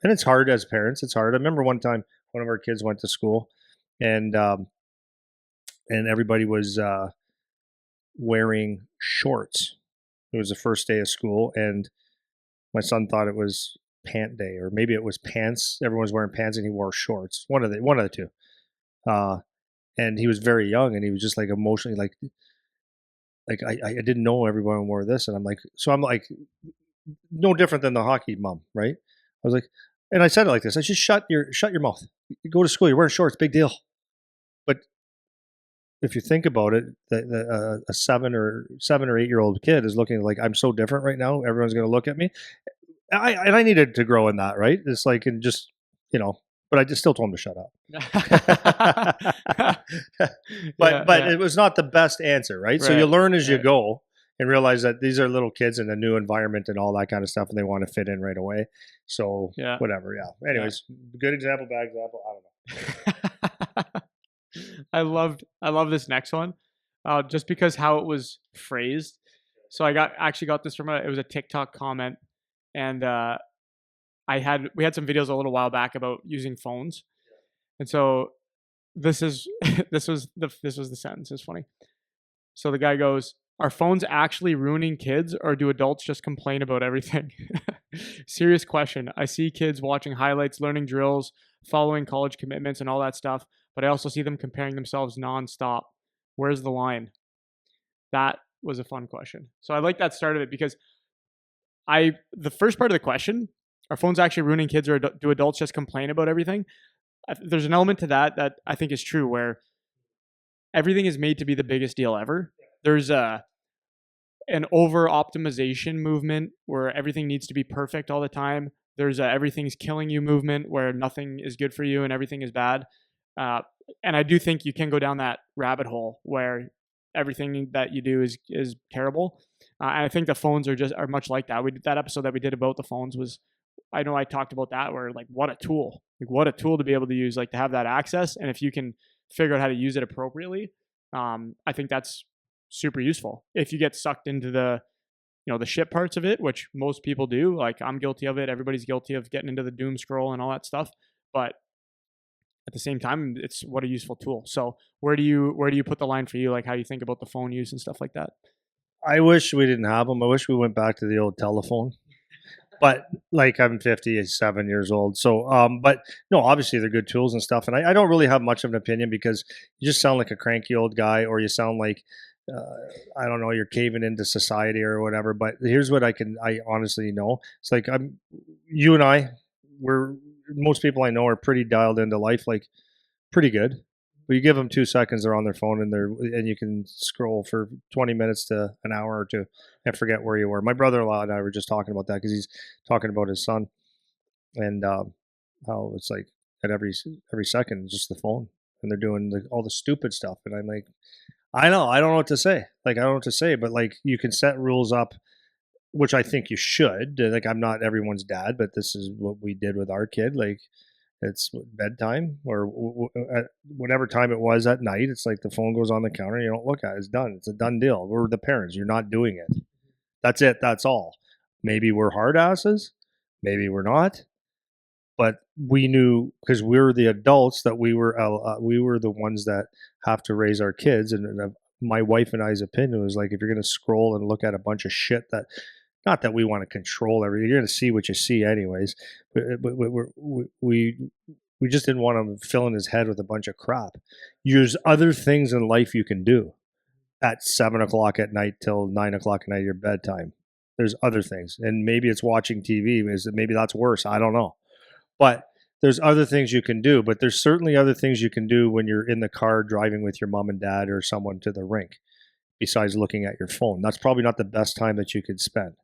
Speaker 1: And it's hard as parents. It's hard. I remember one time one of our kids went to school, and and everybody was wearing shorts. It was the first day of school, and my son thought it was pant day, or maybe it was pants. Everyone was wearing pants, and he wore shorts. One of the two. Uh, and he was very young, and he was just like emotionally like I didn't know everyone wore this, and I'm like no different than the hockey mom, right? I was like, and I said it like this: I just shut your mouth. You go to school, you're wearing shorts, big deal. But if you think about it, a 7 or 8 year old kid is looking like I'm so different right now. Everyone's going to look at me. I needed to grow in that, right? It's like, and just, you know, but I just still told him to shut up.
Speaker 2: Yeah,
Speaker 1: but
Speaker 2: yeah.
Speaker 1: it was not the best answer, right? So you
Speaker 2: Right,
Speaker 1: learn as you
Speaker 2: right.
Speaker 1: go and realize that these are little kids in a new environment and all that kind of stuff, and they want to fit in right away. So
Speaker 2: Yeah,
Speaker 1: whatever, yeah.
Speaker 2: yeah.
Speaker 1: Anyways, good example, bad example. I don't know.
Speaker 2: I love this next one, just because how it was phrased. So I actually got this from it was a TikTok comment, and we had some videos a little while back about using phones, and so this is this was the sentence. It's funny. So the guy goes, "Are phones actually ruining kids, or do adults just complain about everything?" Serious question. I see kids watching highlights, learning drills, following college commitments, and all that stuff, but I also see them comparing themselves nonstop. Where's the line? That was a fun question. So I like that start of it because the first part of the question, are phones actually ruining kids, or do adults just complain about everything? There's an element to that I think is true, where everything is made to be the biggest deal ever. There's an over optimization movement where everything needs to be perfect all the time. There's a everything's killing you movement where nothing is good for you and everything is bad. Uh, and I do think you can go down that rabbit hole where everything that you do is terrible. And I think the phones are much like that. We did that episode that we did about the phones was, I know I talked about that, where like what a tool to be able to use, like to have that access. And if you can figure out how to use it appropriately, I think that's super useful. If you get sucked into the shit parts of it, which most people do, like I'm guilty of it. Everybody's guilty of getting into the doom scroll and all that stuff. But at the same time, it's what a useful tool. So where do you put the line for you? Like how you think about the phone use and stuff like that?
Speaker 1: I wish we didn't have them. I wish we went back to the old telephone. But like I'm 57 years old, so but no, obviously they're good tools and stuff. And I don't really have much of an opinion because you just sound like a cranky old guy, or you sound like I don't know, you're caving into society or whatever. But here's what I honestly know. It's like you and we're most people I know are pretty dialed into life, like pretty good. But you give them 2 seconds, they're on their phone, and you can scroll for 20 minutes to an hour or two and forget where you were. My brother-in-law and I were just talking about that because he's talking about his son and how it's like at every second just the phone, and they're doing all the stupid stuff. And I'm like, I don't know what to say. Like I don't know what to say, but like you can set rules up, which I think you should. Like I'm not everyone's dad, but this is what we did with our kid. Like it's bedtime or at whatever time it was at night. It's like the phone goes on the counter. You don't look at it. It's done. It's a done deal. We're the parents. You're not doing it. That's it. That's all. Maybe we're hard asses. Maybe we're not. But we knew because we were the adults that we were the ones that have to raise our kids. And my wife and I's opinion was like, if you're going to scroll and look at a bunch of shit that, not that we want to control everything, you're going to see what you see anyways. But we just didn't want him filling his head with a bunch of crap. There's other things in life you can do at 7 o'clock at night till 9 o'clock at night, your bedtime. There's other things, and maybe it's watching TV. Maybe that's worse. I don't know, but there's other things you can do. But there's certainly other things you can do when you're in the car driving with your mom and dad or someone to the rink, besides looking at your phone. That's probably not the best time that you could spend.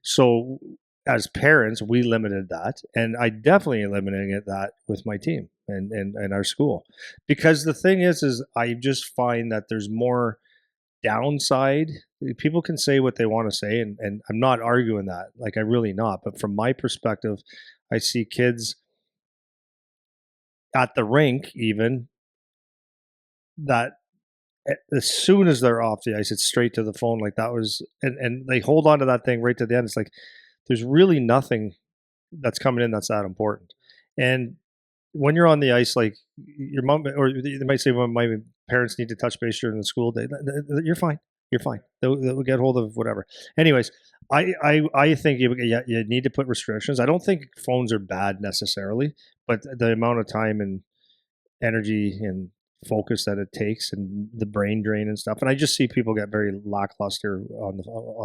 Speaker 1: So as parents, we limited that, and I definitely eliminated that with my team and our school, because the thing is I just find that there's more downside. People can say what they want to say, and I'm not arguing that, like I really not. But from my perspective, I see kids at the rink even that as soon as they're off the ice, it's straight to the phone. Like that was, and they hold on to that thing right to the end. It's like there's really nothing that's coming in that's that important. And when you're on the ice, like your mom, or they might say, well, my parents need to touch base during the school day. You're fine. You're fine. They'll get hold of whatever. Anyways, I think you need to put restrictions. I don't think phones are bad necessarily, but the amount of time and energy and focus that it takes and the brain drain and stuff. And I just see people get very lackluster on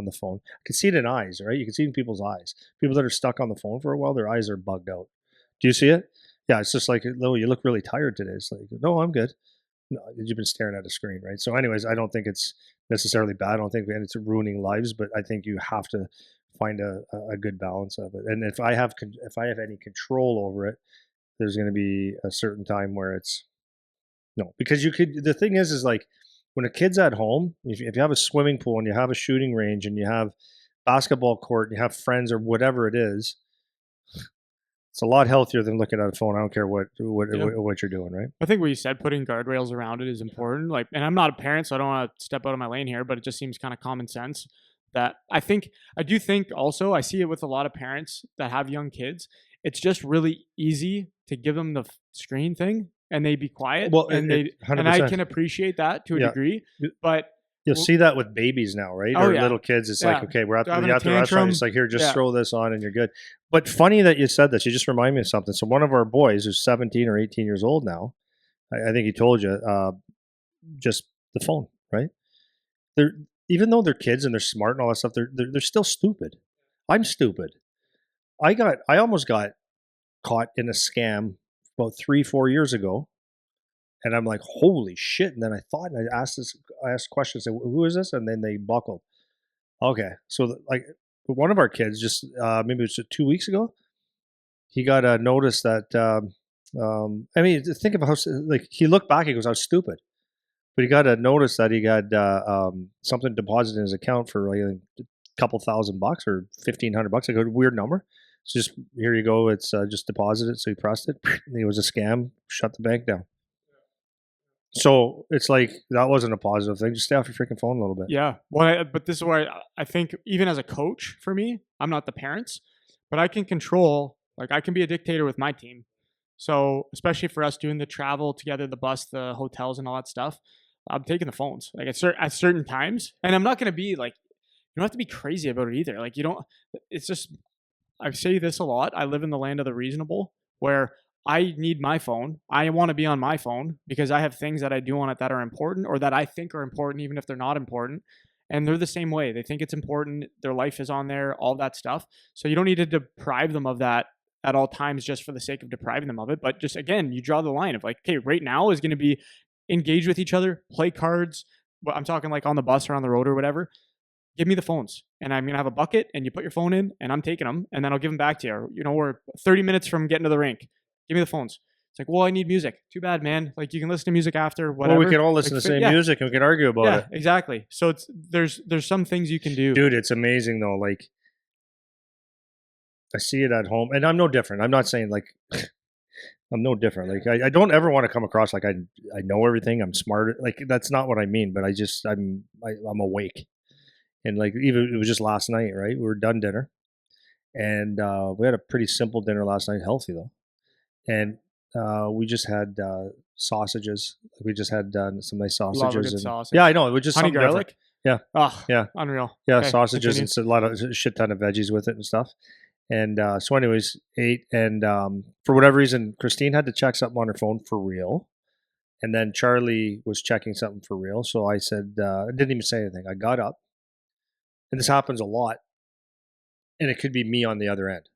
Speaker 1: the phone. I can see it in eyes, right? You can see it in people's eyes. People that are stuck on the phone for a while, their eyes are bugged out. Do you see it? Yeah, it's just like, oh, you look really tired today. It's like, no, I'm good. No, you've been staring at a screen, right? So, anyways, I don't think it's necessarily bad. I don't think it's ruining lives, but I think you have to find a good balance of it. And if I have any control over it, there's going to be a certain time where it's no, because you could. The thing is like when a kid's at home, if you have a swimming pool and you have a shooting range and you have basketball court and you have friends or whatever it is, it's a lot healthier than looking at a phone. I don't care what you're doing, right?
Speaker 2: I think what you said, putting guardrails around it is important. Like, and I'm not a parent, so I don't want to step out of my lane here, but it just seems kind of common sense that I do think also, I see it with a lot of parents that have young kids. It's just really easy to give them the screen thing and they be quiet.
Speaker 1: Well,
Speaker 2: and I can appreciate that to a degree, but
Speaker 1: you'll see that with babies now, right? Or little kids. It's like, okay, we're at the restaurant. It's like, here, just throw this on and you're good. But funny that you said this. You just remind me of something. So one of our boys who's 17 or 18 years old now, I think he told you, just the phone, right? They're, even though they're kids and they're smart and all that stuff, they're still stupid. I'm stupid. I almost got caught in a scam about 3-4 years ago. And I'm like, holy shit. And then I thought, and I asked questions, said, who is this? And then they buckled. Okay. So like one of our kids just, maybe it was 2 weeks ago, he got a notice that, I mean, think of how, like he looked back, he goes, I was stupid. But he got a notice that he got something deposited in his account for like a couple $1,000 or $1,500. I go, weird number. So just, here you go. It's just deposited. So he pressed it. It was a scam. Shut the bank down. So it's like that wasn't a positive thing. Just stay off your freaking phone a little bit.
Speaker 2: Yeah. Well, but this is where I think even as a coach for me, I'm not the parents, but I can control, like I can be a dictator with my team. So especially for us doing the travel together, the bus, the hotels and all that stuff, I'm taking the phones like at certain times. And I'm not going to be like, you don't have to be crazy about it either. Like it's just, I say this a lot. I live in the land of the reasonable where I need my phone. I want to be on my phone because I have things that I do on it that are important or that I think are important, even if they're not important. And they're the same way. They think it's important. Their life is on there, all that stuff. So you don't need to deprive them of that at all times just for the sake of depriving them of it. But just, again, you draw the line of like, okay, right now is going to be engage with each other, play cards. But I'm talking like on the bus or on the road or whatever. Give me the phones and I'm going to have a bucket and you put your phone in and I'm taking them and then I'll give them back to you. Or, we're 30 minutes from getting to the rink. Give me the phones. It's like, well, I need music. Too bad, man. Like you can listen to music after, whatever.
Speaker 1: Well, we can all listen to the same music and we can argue about it.
Speaker 2: Yeah, exactly. So there's some things you can do.
Speaker 1: Dude, it's amazing though. Like I see it at home and I'm no different. I'm not saying like I'm no different. Like I don't ever want to come across like I know everything. I'm smart. Like that's not what I mean, but I'm awake. And like even it was just last night, right? We were done dinner. And we had a pretty simple dinner last night, healthy though. And we just had sausages. We just had some nice sausages.
Speaker 2: Love a good sausage.
Speaker 1: Yeah, I know. It was just
Speaker 2: honey garlic.
Speaker 1: Different. Yeah.
Speaker 2: Oh, yeah. Unreal.
Speaker 1: Yeah, okay, sausages continue. And a lot of shit ton of veggies with it and stuff. And so, anyways, ate. And for whatever reason, Christine had to check something on her phone for real. And then Charlie was checking something for real. So I said, I didn't even say anything. I got up. And this happens a lot. And it could be me on the other end.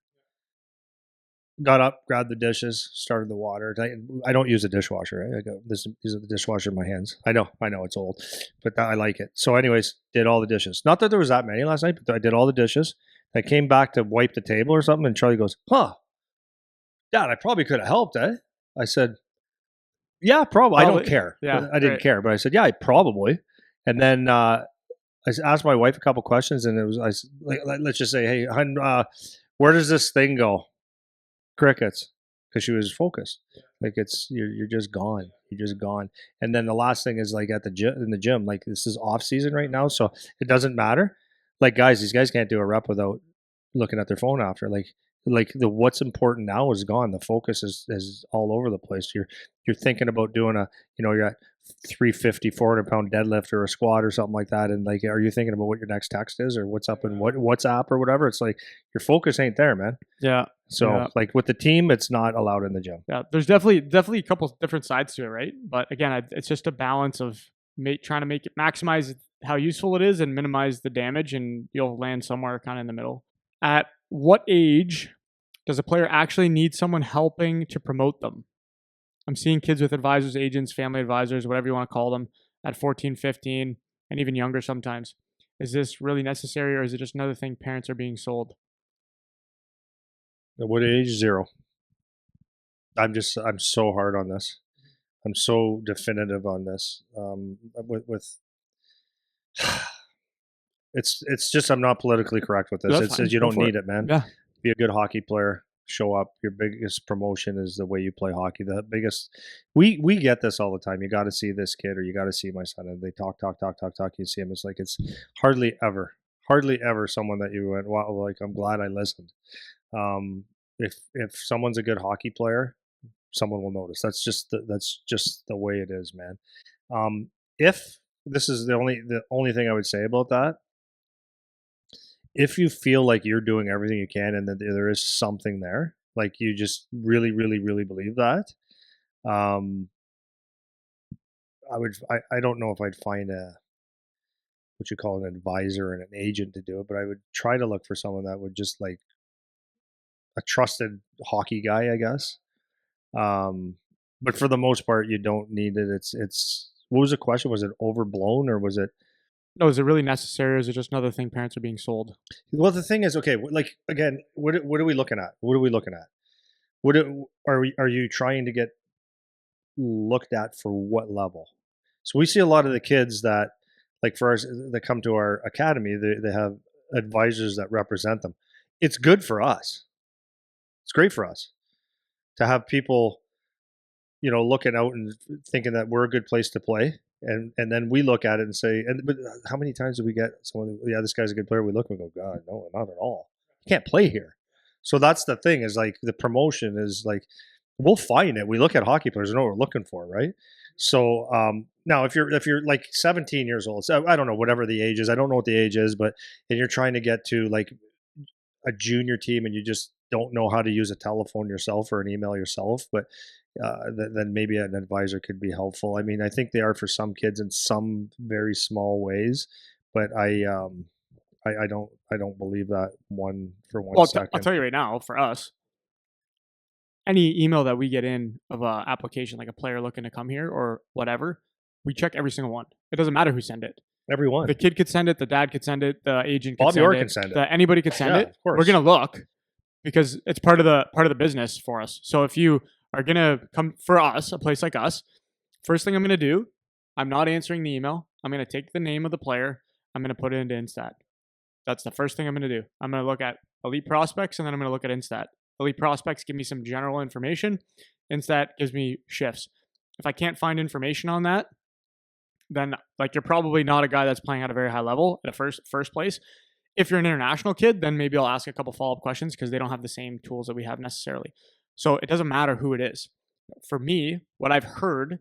Speaker 1: Got up, grabbed the dishes, started the water. I don't use a dishwasher. Right? I go, these are the dishwasher in my hands. I know it's old, but I like it. So, anyways, did all the dishes. Not that there was that many last night, but I did all the dishes. I came back to wipe the table or something, and Charlie goes, "Huh, Dad, I probably could have helped, eh?" I said, "Yeah, probably. I don't care.
Speaker 2: Yeah,
Speaker 1: I didn't care, but I said, yeah, I probably." And then I asked my wife a couple questions, and let's just say, "Hey, hun, where does this thing go?" Crickets, because she was focused. Like you're just gone. You're just gone. And then the last thing is like in the gym, like this is off season right now, so it doesn't matter. Like these guys can't do a rep without looking at their phone after. Like like the what's important now is gone. The focus is all over the place. You're thinking about doing a, you're at 350, 400 pound deadlift or a squat or something like that. And like, are you thinking about what your next text is or what's up in WhatsApp or whatever? It's like your focus ain't there, man.
Speaker 2: Yeah.
Speaker 1: So like with the team, it's not allowed in the gym.
Speaker 2: Yeah. There's definitely a couple different sides to it, right? But again, it's just a balance of trying to make it maximize how useful it is and minimize the damage, and you'll land somewhere kind of in the middle. At what age does a player actually need someone helping to promote them? I'm seeing kids with advisors, agents, family advisors, whatever you want to call them, at 14, 15, and even younger sometimes. Is this really necessary, or is it just another thing parents are being sold?
Speaker 1: At what age? 0. I'm so hard on this. I'm so definitive on this. With it's just I'm not politically correct with this. It says you don't need it, man.
Speaker 2: Yeah.
Speaker 1: Be a good hockey player. Show up. Your biggest promotion is the way you play hockey. The biggest, we get this all the time. You got to see this kid, or you got to see my son, and they talk. You see him. It's like it's hardly ever someone that you went, wow, like I'm glad I listened. If someone's a good hockey player, someone will notice. That's just the way it is, man. If this is the only thing I would say about that, if you feel like you're doing everything you can and that there is something there, like you just really, really, really believe that, I don't know if I'd find what you call an advisor and an agent to do it, but I would try to look for someone that would just like a trusted hockey guy, I guess. But for the most part, you don't need it. It's what was the question? Was it overblown or was it?
Speaker 2: No, is it really necessary, or is it just another thing parents are being sold?
Speaker 1: Well, the thing is, okay, like again, what are we looking at? What are we looking at? Are you trying to get looked at for what level? So we see a lot of the kids that, like for us, that come to our academy, they have advisors that represent them. It's good for us. It's great for us to have people, looking out and thinking that we're a good place to play. And then we look at it and say, but how many times do we get someone? Yeah, this guy's a good player. We look and we go, God, no, not at all. You can't play here. So that's the thing is like the promotion is like we'll find it. We look at hockey players and know what we're looking for, right? So now if you're like 17 years old, so I don't know whatever the age is. I don't know what the age is, but and you're trying to get to like a junior team and you just don't know how to use a telephone yourself or an email yourself, but then maybe an advisor could be helpful. I mean, I think they are for some kids in some very small ways, but I don't believe that one for one
Speaker 2: Well,
Speaker 1: second.
Speaker 2: I'll tell you right now, for us, any email that we get in of a application, like a player looking to come here or whatever, we check every single one. It doesn't matter who sent it.
Speaker 1: Everyone.
Speaker 2: The kid could send it, the dad could send it, the agent could
Speaker 1: Bobby
Speaker 2: send
Speaker 1: Orr
Speaker 2: it,
Speaker 1: can send it.
Speaker 2: Anybody could send it.
Speaker 1: Of course.
Speaker 2: We're gonna look because it's part of the business for us. So if you are gonna come for us, a place like us, first thing I'm gonna do, I'm not answering the email. I'm gonna take the name of the player. I'm gonna put it into Instat. That's the first thing I'm gonna do. I'm gonna look at elite prospects and then I'm gonna look at Instat. Elite prospects give me some general information. Instat gives me shifts. If I can't find information on that, then like you're probably not a guy that's playing at a very high level at a first place. If you're an international kid, then maybe I'll ask a couple follow-up questions because they don't have the same tools that we have necessarily. So it doesn't matter who it is. For me, what I've heard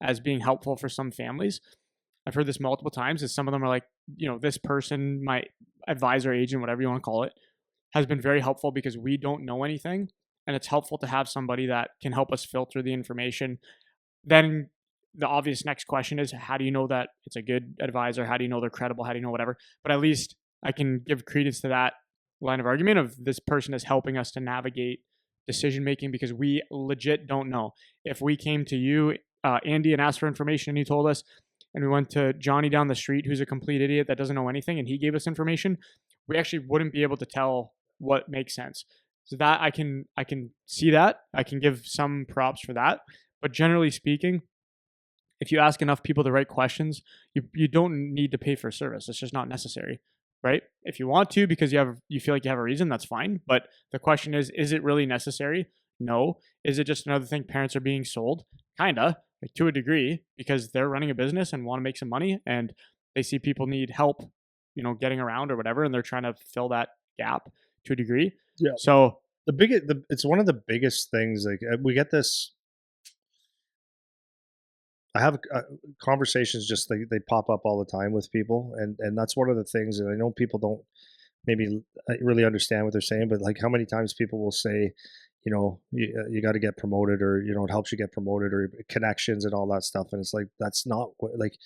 Speaker 2: as being helpful for some families, I've heard this multiple times, is some of them are like, this person, my advisor, agent, whatever you want to call it, has been very helpful because we don't know anything. And it's helpful to have somebody that can help us filter the information. Then the obvious next question is, how do you know that it's a good advisor? How do you know they're credible? How do you know whatever? But at least I can give credence to that line of argument of this person is helping us to navigate decision making because we legit don't know. If we came to you, Andy, and asked for information and you told us, and we went to Johnny down the street who's a complete idiot that doesn't know anything and he gave us information, we actually wouldn't be able to tell what makes sense. So that I can see that. I can give some props for that. But generally speaking, if you ask enough people the right questions, you don't need to pay for a service. It's just not necessary, right? If you want to because you feel like you have a reason, that's fine. But the question is it really necessary? No. Is it just another thing parents are being sold? Kinda, like to a degree, because they're running a business and want to make some money and they see people need help, getting around or whatever, and they're trying to fill that gap to a degree.
Speaker 1: Yeah.
Speaker 2: So
Speaker 1: it's one of the biggest things. Like we get this. I have conversations just they pop up all the time with people, and that's one of the things. And I know people don't maybe really understand what they're saying, but like how many times people will say, you got to get promoted, or it helps you get promoted, or connections and all that stuff, and it's like that's not what like.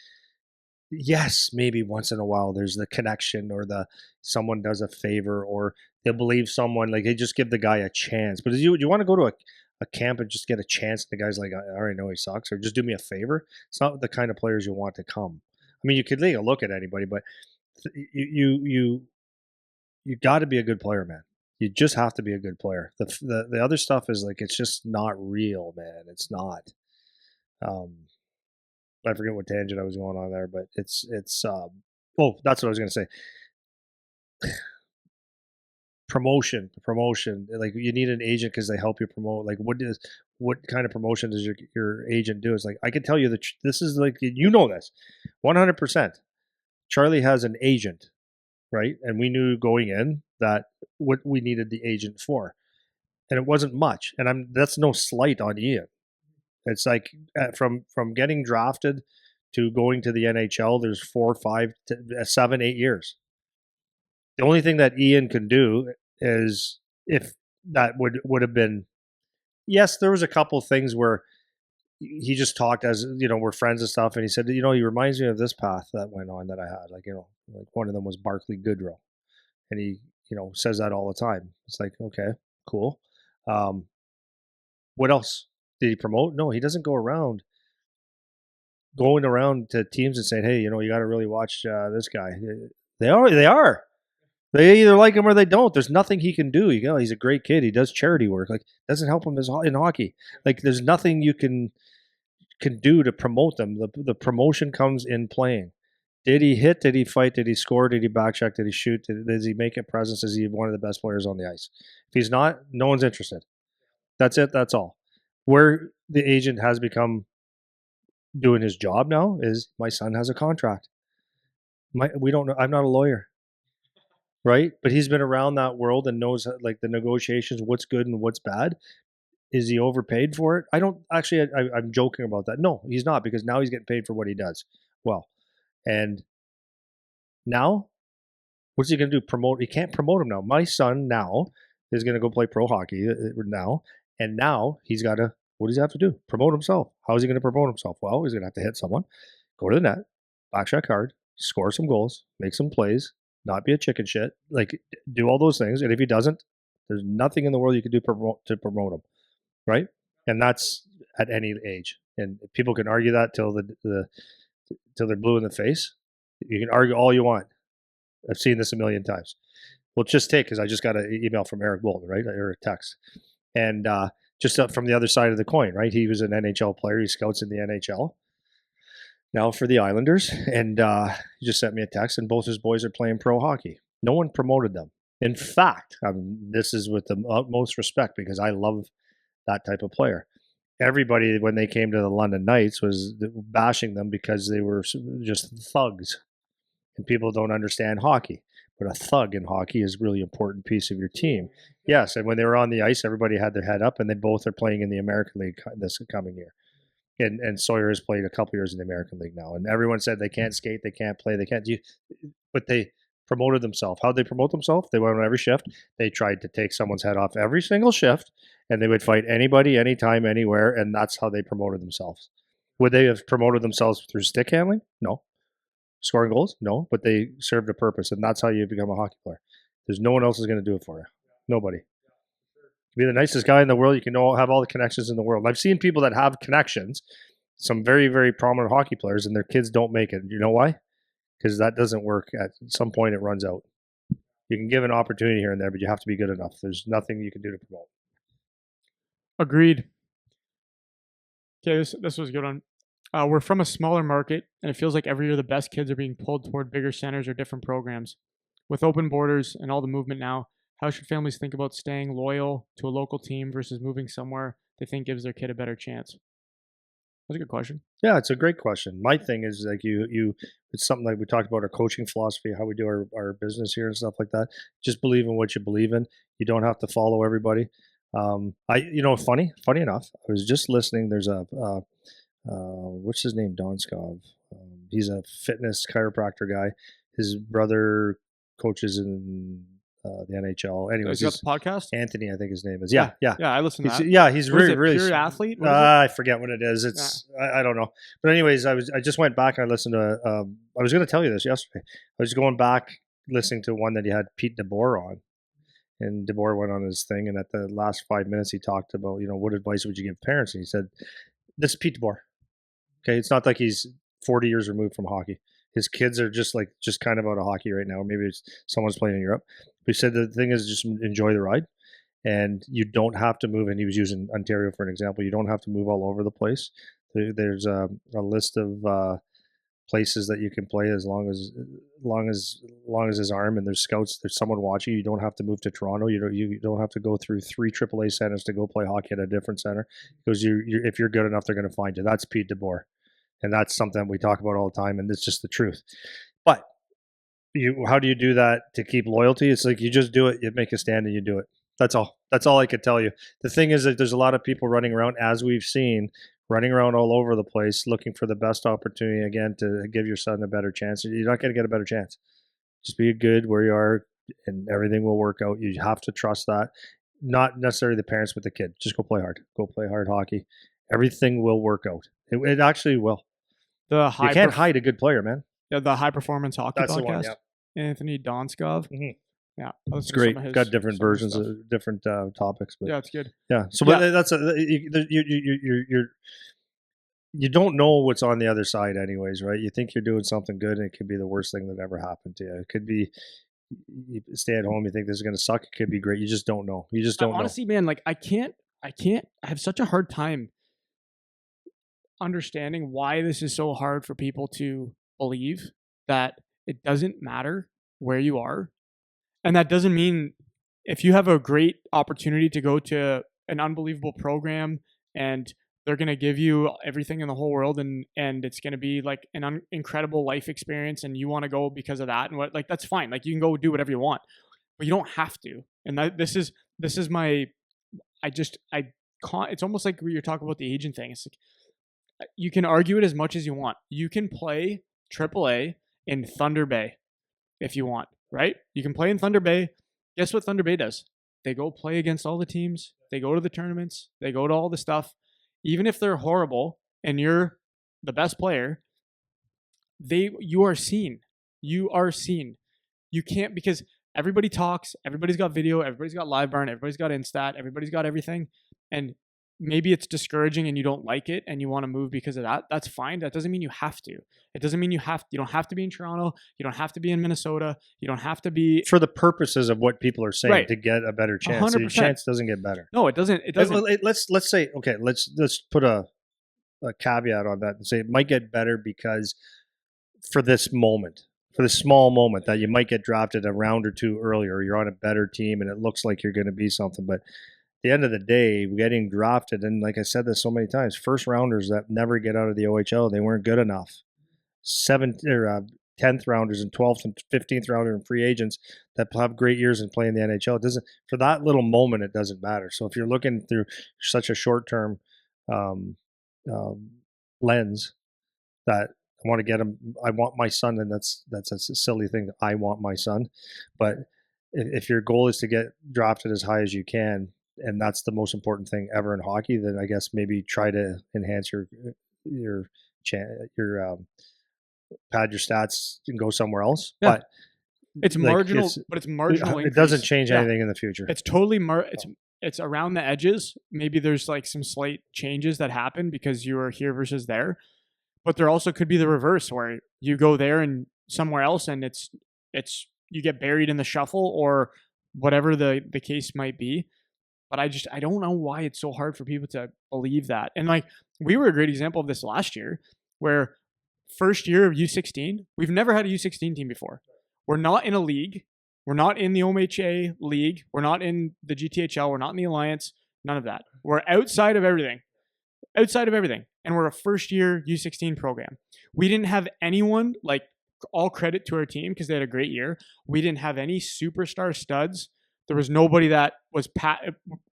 Speaker 1: Yes, maybe once in a while there's the connection, or the someone does a favor, or they believe someone, like they just give the guy a chance. But you want to go to a camp and just get a chance, and the guy's like, I already know he sucks, or just do me a favor. It's not the kind of players you want to come. I mean, you could take a look at anybody, but you got to be a good player, man. You just have to be a good player. The other stuff is like it's just not real, man. It's not. Um, I forget what tangent I was going on there, but oh, that's what I was going to say. Promotion. Like you need an agent because they help you promote. Like what kind of promotion does your agent do? It's like I can tell you that this is like this, 100%. Charlie has an agent, right? And we knew going in that what we needed the agent for, and it wasn't much. And that's no slight on Ian. It's like from getting drafted to going to the NHL, there's 4, 5, 7, 8 years. The only thing that Ian can do is if that would have been, yes, there was a couple of things where he just talked as we're friends and stuff, and he said, he reminds me of this path that went on that I had, like like one of them was Barclay Goodrow, and he says that all the time. It's like, okay, cool. What else did he promote? No, he doesn't go around going around to teams and saying, hey, you got to really watch this guy. They are. They either like him or they don't. There's nothing he can do. He's a great kid. He does charity work. Like, doesn't help him in hockey. Like, there's nothing you can do to promote them. The promotion comes in playing. Did he hit? Did he fight? Did he score? Did he backcheck? Did he shoot? Does he make a presence? Is he one of the best players on the ice? If he's not, no one's interested. That's it. That's all. Where the agent has become doing his job now is my son has a contract. We don't know. I'm not a lawyer, right? But he's been around that world and knows like the negotiations, what's good and what's bad. Is he overpaid for it? I don't actually. I'm joking about that. No, he's not, because now he's getting paid for what he does well. And now, what's he going to do? Promote? He can't promote him now. My son now is going to go play pro hockey now, and now he's got to. What does he have to do? Promote himself. How is he going to promote himself? Well, he's going to have to hit someone, go to the net, backcheck hard, score some goals, make some plays, not be a chicken shit, like do all those things. And if he doesn't, there's nothing in the world you can do to promote him, right? And that's at any age. And people can argue that till till they're blue in the face. You can argue all you want. I've seen this a million times. Well, just take, because I just got an email from Eric Bolton, right, or a text, and just from the other side of the coin, right? He was an NHL player. He scouts in the NHL now for the Islanders, and he just sent me a text, and both his boys are playing pro hockey. No one promoted them. In fact, this is with the utmost respect, because I love that type of player. Everybody, when they came to the London Knights, was bashing them because they were just thugs, and people don't understand hockey. But a thug in hockey is a really important piece of your team. Yes, and when they were on the ice, everybody had their head up, and they both are playing in the American League this coming year. And Sawyer has played a couple years in the American League now, and everyone said they can't skate, they can't play, they can't do, but they promoted themselves. How'd they promote themselves? They went on every shift. They tried to take someone's head off every single shift, and they would fight anybody, anytime, anywhere, and that's how they promoted themselves. Would they have promoted themselves through stick handling? No. Scoring goals? No, but they served a purpose, and that's how you become a hockey player. There's no one else is going to do it for you. Nobody. Be the nicest guy in the world. You can have all the connections in the world. I've seen people that have connections, some very, very prominent hockey players, and their kids don't make it. You know why? Because that doesn't work. At some point, it runs out. You can give an opportunity here and there, but you have to be good enough. There's nothing you can do to promote.
Speaker 2: Agreed. Okay, this was a good one. We're from a smaller market, and it feels like every year the best kids are being pulled toward bigger centers or different programs. With open borders and all the movement now, how should families think about staying loyal to a local team versus moving somewhere they think gives their kid a better chance? That's a good question.
Speaker 1: Yeah, it's a great question. My thing is like it's something like we talked about our coaching philosophy, how we do our business here and stuff like that. Just believe in what you believe in. You don't have to follow everybody. Funny enough, I was just listening. There's what's his name? Donskov. He's a fitness chiropractor guy. His brother coaches in the NHL. Anyways,
Speaker 2: Has he got the podcast?
Speaker 1: Anthony, I think his name is. Yeah.
Speaker 2: I listened to that.
Speaker 1: Yeah, he's
Speaker 2: What is
Speaker 1: really,
Speaker 2: it,
Speaker 1: really
Speaker 2: Pure Athlete. What is it?
Speaker 1: I forget what it is. It's I don't know. But anyways, I just went back and I listened to. I was going to tell you this yesterday. I was going back listening to one that he had Pete DeBoer on, and DeBoer went on his thing, and at the last 5 minutes, he talked about what advice would you give parents, and he said, "This is Pete DeBoer. Okay, it's not like he's 40 years removed from hockey. His kids are just kind of out of hockey right now. Maybe it's someone's playing in Europe. But he said the thing is just enjoy the ride, and you don't have to move. And he was using Ontario for an example. You don't have to move all over the place. There's a list of places that you can play as long as his arm, and there's scouts. There's someone watching. You don't have to move to Toronto. You don't have to go through 3 AAA centers to go play hockey at a different center, because if you're good enough, they're going to find you. That's Pete DeBoer. And that's something we talk about all the time, and it's just the truth. But how do you do that to keep loyalty? It's like you just do it, you make a stand, and you do it. That's all. That's all I could tell you. The thing is that there's a lot of people running around, as we've seen, running around all over the place, looking for the best opportunity, again, to give your son a better chance. You're not going to get a better chance. Just be good where you are, and everything will work out. You have to trust that. Not necessarily the parents, but the kid. Just go play hard. Go play hard hockey. Everything will work out. It actually will. You can't hide a good player, man.
Speaker 2: Yeah, the High Performance Hockey
Speaker 1: That's
Speaker 2: podcast.
Speaker 1: The one, yeah.
Speaker 2: Anthony Donskov.
Speaker 1: Mm-hmm.
Speaker 2: Yeah,
Speaker 1: it's great. Got different versions of different topics, but
Speaker 2: yeah, it's good.
Speaker 1: Yeah, so but that's you don't know what's on the other side, anyways, right? You think you're doing something good, and it could be the worst thing that ever happened to you. It could be you stay at home, you think this is going to suck. It could be great. You just don't know. You just don't know.
Speaker 2: Honestly, man, like I have such a hard time understanding why this is so hard for people to believe that it doesn't matter where you are. And that doesn't mean if you have a great opportunity to go to an unbelievable program and they're going to give you everything in the whole world, and it's going to be like an incredible life experience, and you want to go because of that, and that's fine. Like, you can go do whatever you want, but you don't have to. And this is my, it's almost like you're talking about the agent thing. It's like, you can argue it as much as you want. You can play AAA in Thunder Bay if you want, right? You can play in Thunder Bay. Guess what Thunder Bay does? They go play against all the teams. They go to the tournaments. They go to all the stuff. Even if they're horrible and you're the best player, you are seen. You are seen. You can't, because everybody talks. Everybody's got video. Everybody's got live burn. Everybody's got Instat. Everybody's got everything. And maybe it's discouraging and you don't like it and you want to move because of that. That's fine. That doesn't mean you have to. It doesn't mean you don't have to be in Toronto. You don't have to be in Minnesota. You don't have to be,
Speaker 1: for the purposes of what people are saying, right, to get a better chance.
Speaker 2: 100%.
Speaker 1: The chance doesn't get better.
Speaker 2: No, it doesn't. It doesn't.
Speaker 1: Let's say, okay, let's put a caveat on that and say it might get better because for this small moment that you might get drafted a round or two earlier, you're on a better team and it looks like you're going to be something. But the end of the day, getting drafted, and like I said this so many times, first rounders that never get out of the OHL, they weren't good enough. 10th rounders and 12th and 15th rounder and free agents that have great years and play in the NHL. It doesn't, for that little moment, it doesn't matter. So if you're looking through such a short-term lens that I want to get him, I want my son, and that's a silly thing. I want my son, but if your goal is to get drafted as high as you can, and that's the most important thing ever in hockey, then I guess maybe try to enhance your pad your stats and go somewhere else. Yeah. But
Speaker 2: it's marginal. It's marginal.
Speaker 1: It doesn't change anything in the future.
Speaker 2: It's totally it's around the edges. Maybe there's like some slight changes that happen because you are here versus there, but there also could be the reverse where you go there and somewhere else, and it's you get buried in the shuffle or whatever the case might be. But I don't know why it's so hard for people to believe that. And like, we were a great example of this last year, where first year of U16, we've never had a U16 team before. We're not in a league. We're not in the OMHA league. We're not in the GTHL. We're not in the Alliance. None of that. We're outside of everything. and we're a first year U16 program. We didn't have anyone, like, all credit to our team because they had a great year. We didn't have any superstar studs. There was nobody that was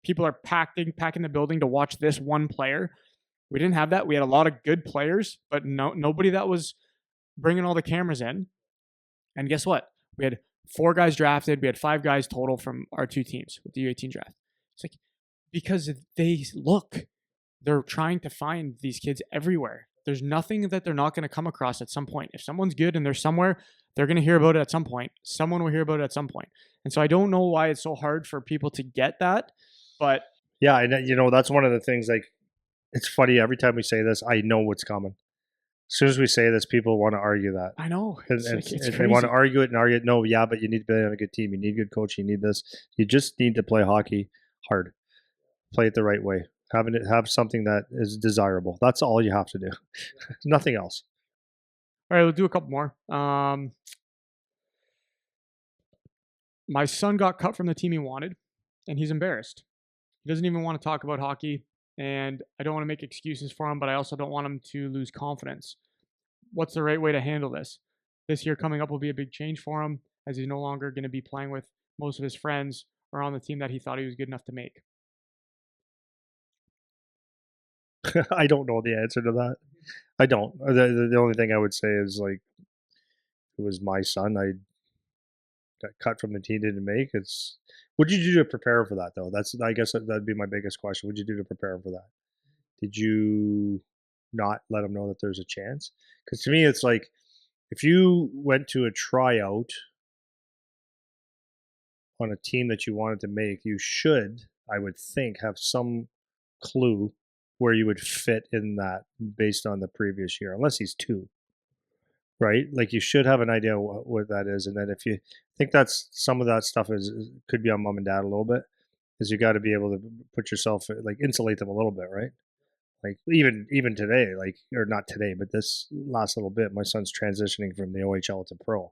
Speaker 2: people are packing the building to watch this one player. We didn't have that. We had a lot of good players, but nobody that was bringing all the cameras in. And guess what? We had 4 guys drafted. We had 5 guys total from our 2 teams with the U18 draft. It's like, because they're trying to find these kids everywhere. There's nothing that they're not going to come across at some point. If someone's good and they're somewhere, they're going to hear about it at some point. Someone will hear about it at some point. And so I don't know why it's so hard for people to get that, but
Speaker 1: yeah, and that's one of the things. Like, it's funny every time we say this, I know what's coming. As soon as we say this, people want to argue that.
Speaker 2: I know.
Speaker 1: It's they want to argue it and argue it. No, yeah, but you need to be on a good team. You need good coach. You need this. You just need to play hockey hard. Play it the right way. Have something that is desirable. That's all you have to do. Nothing else.
Speaker 2: All right, we'll do a couple more. My son got cut from the team he wanted, and he's embarrassed. He doesn't even want to talk about hockey, and I don't want to make excuses for him, but I also don't want him to lose confidence. What's the right way to handle this? This year coming up will be a big change for him, as he's no longer going to be playing with most of his friends or on the team that he thought he was good enough to make.
Speaker 1: I don't know the answer to that. I don't. The only thing I would say is, like, it was my son. I got cut from the team, didn't make. What'd you do to prepare for that, though? I guess that'd be my biggest question. What'd you do to prepare for that? Did you not let him know that there's a chance? Because to me, it's like, if you went to a tryout on a team that you wanted to make, you should, I would think, have some clue where you would fit in that based on the previous year, unless he's 2, right? Like, you should have an idea what that is. And then if you think that's some of that stuff could be on mom and dad a little bit, is you got to be able to put yourself, like, insulate them a little bit, right? Like, even today, like, or not today, but this last little bit, my son's transitioning from the OHL to pro.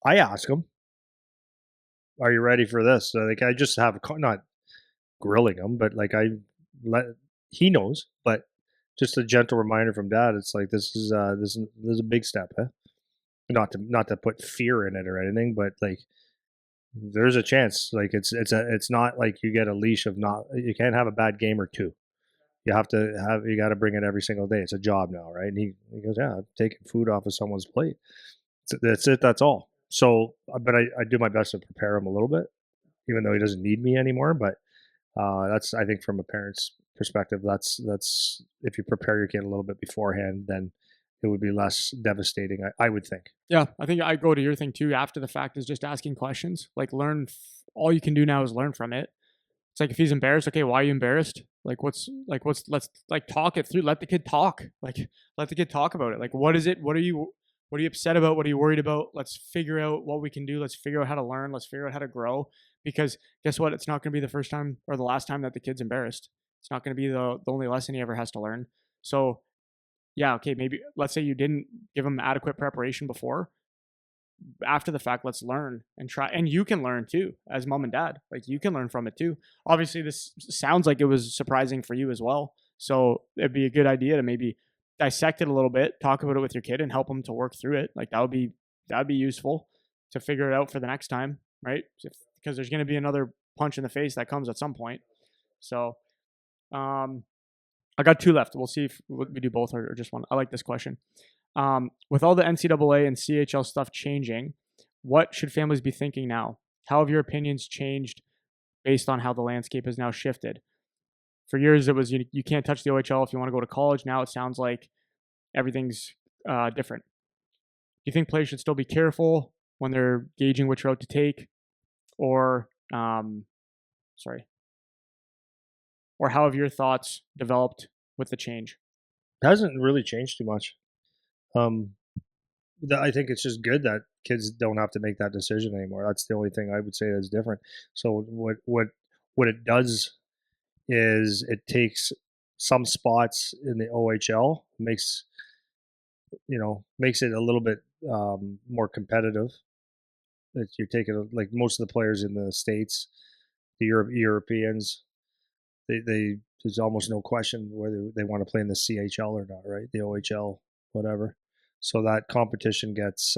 Speaker 1: I ask him, "Are you ready for this?" So, like, I just have not grilling him, but, like, he knows, but just a gentle reminder from dad. It's like, this is a big step, huh? Not to put fear in it or anything, but, like, there's a chance. Like, it's not like you get a leash of you can't have a bad game or 2. You got to bring it every single day. It's a job now, right? And he goes, yeah, I'm taking food off of someone's plate. That's it. That's all. So, but I do my best to prepare him a little bit, even though he doesn't need me anymore. But that's, I think, from a parent's perspective, that's if you prepare your kid a little bit beforehand, then it would be less devastating, I would think.
Speaker 2: Yeah, I think I go to your thing too. After the fact is just asking questions. Like, all you can do now is learn from it. It's like, if he's embarrassed, okay, why are you embarrassed? Let's talk it through. Let the kid talk. Like, let the kid talk about it. Like, what is it? What are you upset about? What are you worried about? Let's figure out what we can do. Let's figure out how to learn. Let's figure out how to grow. Because guess what? It's not going to be the first time or the last time that the kid's embarrassed. It's not going to be the only lesson he ever has to learn. So, yeah, okay, maybe let's say you didn't give him adequate preparation before. After the fact, let's learn and try. And you can learn too, as mom and dad. Like, you can learn from it too. Obviously, this sounds like it was surprising for you as well. So it'd be a good idea to maybe dissect it a little bit, talk about it with your kid, and help them to work through it. Like, that would be useful to figure it out for the next time, right? Because there's going to be another punch in the face that comes at some point. So, I got 2 left. We'll see if we do both or just one. I like this question. With all the NCAA and CHL stuff changing, what should families be thinking now? How have your opinions changed based on how the landscape has now shifted? For years, it was you can't touch the OHL if you want to go to college. Now it sounds like everything's different. Do you think players should still be careful when they're gauging which route to take? Or, or how have your thoughts developed with the change?
Speaker 1: It hasn't really changed too much. I think it's just good that kids don't have to make that decision anymore. That's the only thing I would say that's different. So what it does is it takes some spots in the OHL, makes it a little bit more competitive. That you're taking, like, most of the players in the States, the Europeans, there's almost no question whether they want to play in the CHL or not, right? The OHL, whatever. So that competition gets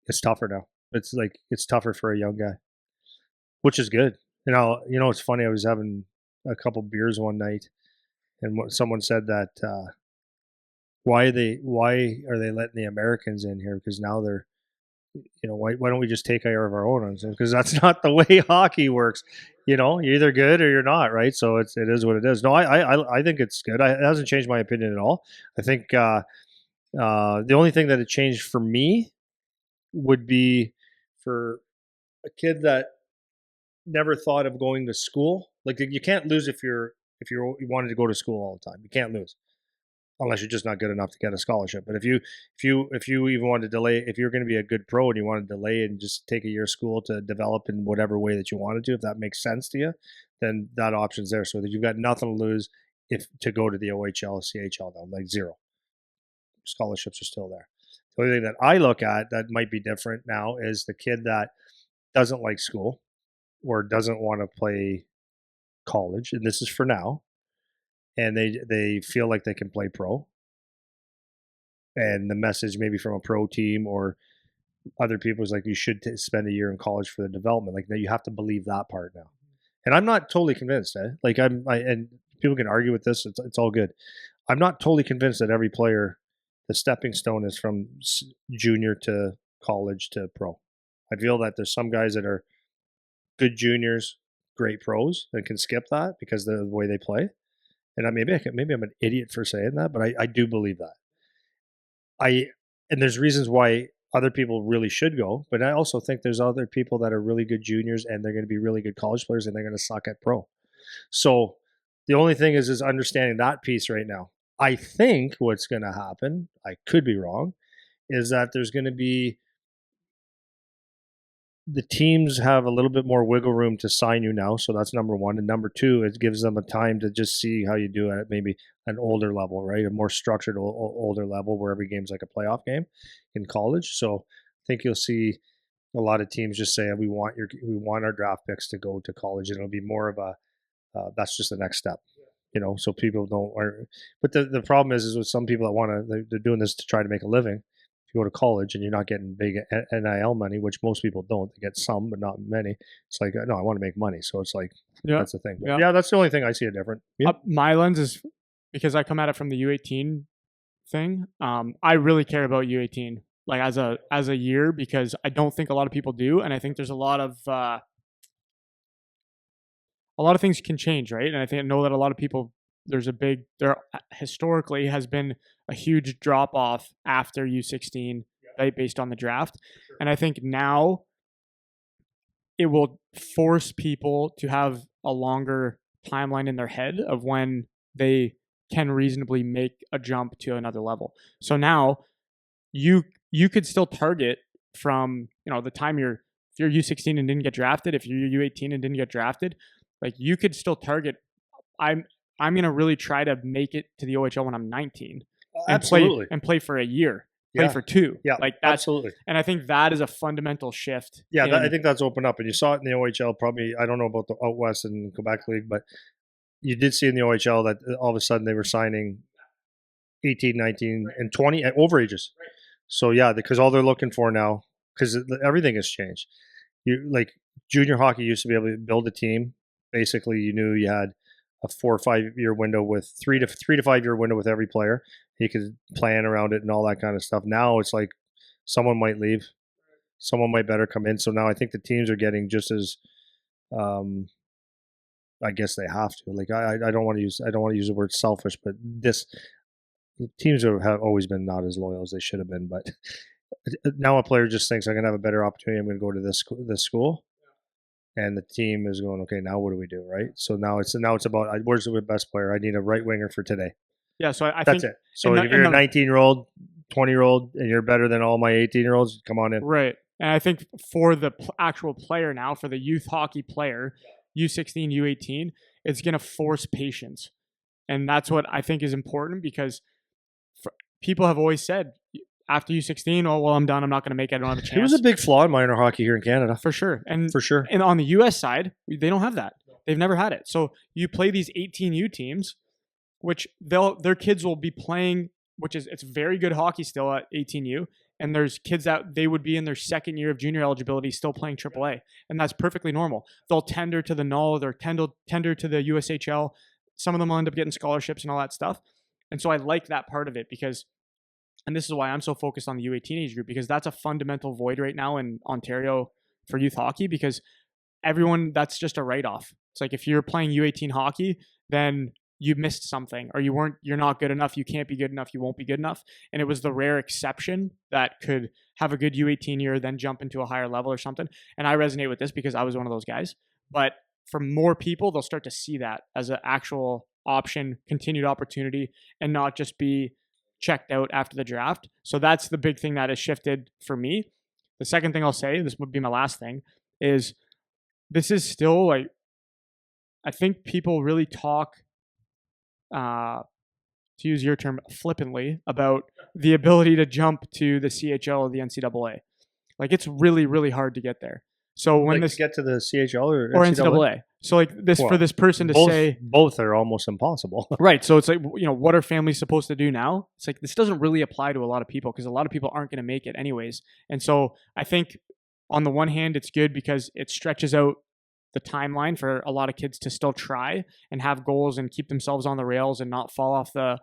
Speaker 1: it's tougher now. It's tougher for a young guy, which is good. It's funny. I was having a couple beers one night, and someone said that why are they letting the Americans in here? Because now they're why don't we just take care of our own? Because that's not the way hockey works. You're either good or you're not, right? So it is what it is. No, I think it's good. It hasn't changed my opinion at all. I think the only thing that it changed for me would be for a kid that never thought of going to school. Like you can't lose if you wanted to go to school all the time. You can't lose unless you're just not good enough to get a scholarship. But if you even wanted to delay, if you're going to be a good pro and you want to delay and just take a year of school to develop in whatever way that you wanted to, if that makes sense to you, then that option's there. So that you've got nothing to lose if to go to the OHL or CHL now, like zero. Scholarships are still there. The only thing that I look at that might be different now is the kid that doesn't like school or doesn't want to play college, and this is for now, and they feel like they can play pro, and the message maybe from a pro team or other people is like you should spend a year in college for the development. Like now you have to believe that part now, and I'm not totally convinced. Like and people can argue with this. It's all good. I'm not totally convinced that every player, the stepping stone is from junior to college to pro. I feel that there's some guys that are good juniors, great pros, and can skip that because of the way they play. And maybe I'm an idiot for saying that, but I do believe that. And there's reasons why other people really should go, but I also think there's other people that are really good juniors and they're going to be really good college players and they're going to suck at pro. So the only thing is understanding that piece right now. I think what's going to happen, I could be wrong, is that there's going to be the teams have a little bit more wiggle room to sign you now. So that's number one. And number two, it gives them a time to just see how you do at maybe an older level, right? A more structured older level where every game's like a playoff game in college. So I think you'll see a lot of teams just say, we want our draft picks to go to college. And it'll be more of a, that's just the next step. So people but the problem is with some people that they're doing this to try to make a living. If you go to college and you're not getting big NIL money, which most people don't, they get some, but not many. It's like, no, I want to make money. So it's like, that's the thing. Yeah, that's the only thing I see it different. Yeah.
Speaker 2: My lens is because I come at it from the U18 thing. I really care about U18 like as a year because I don't think a lot of people do. And I think there's a lot of things can change, right? And I know that a lot of people, there historically has been a huge drop off after U16, right, based on the draft. And I think now it will force people to have a longer timeline in their head of when they can reasonably make a jump to another level. So now you could still target from, the time if you're U16 and didn't get drafted, if you're U18 and didn't get drafted, like you could still target. I'm going to really try to make it to the OHL when I'm 19 and
Speaker 1: Absolutely.
Speaker 2: play for a year, play for two.
Speaker 1: Yeah,
Speaker 2: like that's,
Speaker 1: absolutely.
Speaker 2: And I think that is a fundamental shift.
Speaker 1: Yeah, I think that's opened up. And you saw it in the OHL probably, I don't know about the out West and Quebec League, but you did see in the OHL that all of a sudden they were signing 18, 19, and 20 at overages. So yeah, because all they're looking for now, because everything has changed. Like junior hockey used to be able to build a team. Basically, you knew you had a 4 or 5 year window with 3 to 5 year window with every player. You could plan around it and all that kind of stuff. Now it's like someone might leave, someone might better come in. So now I think the teams are getting just as, I guess they have to. Like I don't want to use the word selfish, but teams have always been not as loyal as they should have been. But now a player just thinks I'm going to have a better opportunity. I'm going to go to this school. And the team is going, okay, now what do we do, right? So now it's about where's the best player? I need a right winger for today.
Speaker 2: Yeah, so I
Speaker 1: that's
Speaker 2: think
Speaker 1: it. So if you're a 19-year-old, 20-year-old, and you're better than all my 18-year-olds, come on in.
Speaker 2: Right, and I think for the actual player now, for the youth hockey player, U16, U18, it's going to force patience, and that's what I think is important because people have always said, after U16, oh, well, I'm done. I'm not going to make it. I don't have a chance.
Speaker 1: It was a big flaw in minor hockey here in Canada.
Speaker 2: For sure.
Speaker 1: And
Speaker 2: on the U.S. side, they don't have that. They've never had it. So you play these 18U teams, which their kids will be playing, which is it's very good hockey still at 18U. And there's kids that they would be in their second year of junior eligibility still playing AAA. And that's perfectly normal. They'll tender to the NUL, they're tender to the USHL. Some of them will end up getting scholarships and all that stuff. And so I like that part of it because, and this is why I'm so focused on the U18 age group, because that's a fundamental void right now in Ontario for youth hockey, because everyone, that's just a write-off. It's like if you're playing U18 hockey, then you missed something, or you're not good enough, you can't be good enough, you won't be good enough. And it was the rare exception that could have a good U18 year, then jump into a higher level or something. And I resonate with this because I was one of those guys. But for more people, they'll start to see that as an actual option, continued opportunity, and not just be checked out after the draft. So that's the big thing that has shifted for me. The second thing I'll say, this would be my last thing, is this is still like, I think people really talk, to use your term, flippantly about the ability to jump to the CHL or the NCAA. Like it's really, really hard to get there. So when
Speaker 1: like
Speaker 2: this
Speaker 1: to get to the CHL or
Speaker 2: NCAA. So like this, for this person to say
Speaker 1: both are almost impossible.
Speaker 2: Right. So it's like, what are families supposed to do now? It's like, this doesn't really apply to a lot of people because a lot of people aren't going to make it anyways. And so I think on the one hand, it's good because it stretches out the timeline for a lot of kids to still try and have goals and keep themselves on the rails and not fall off the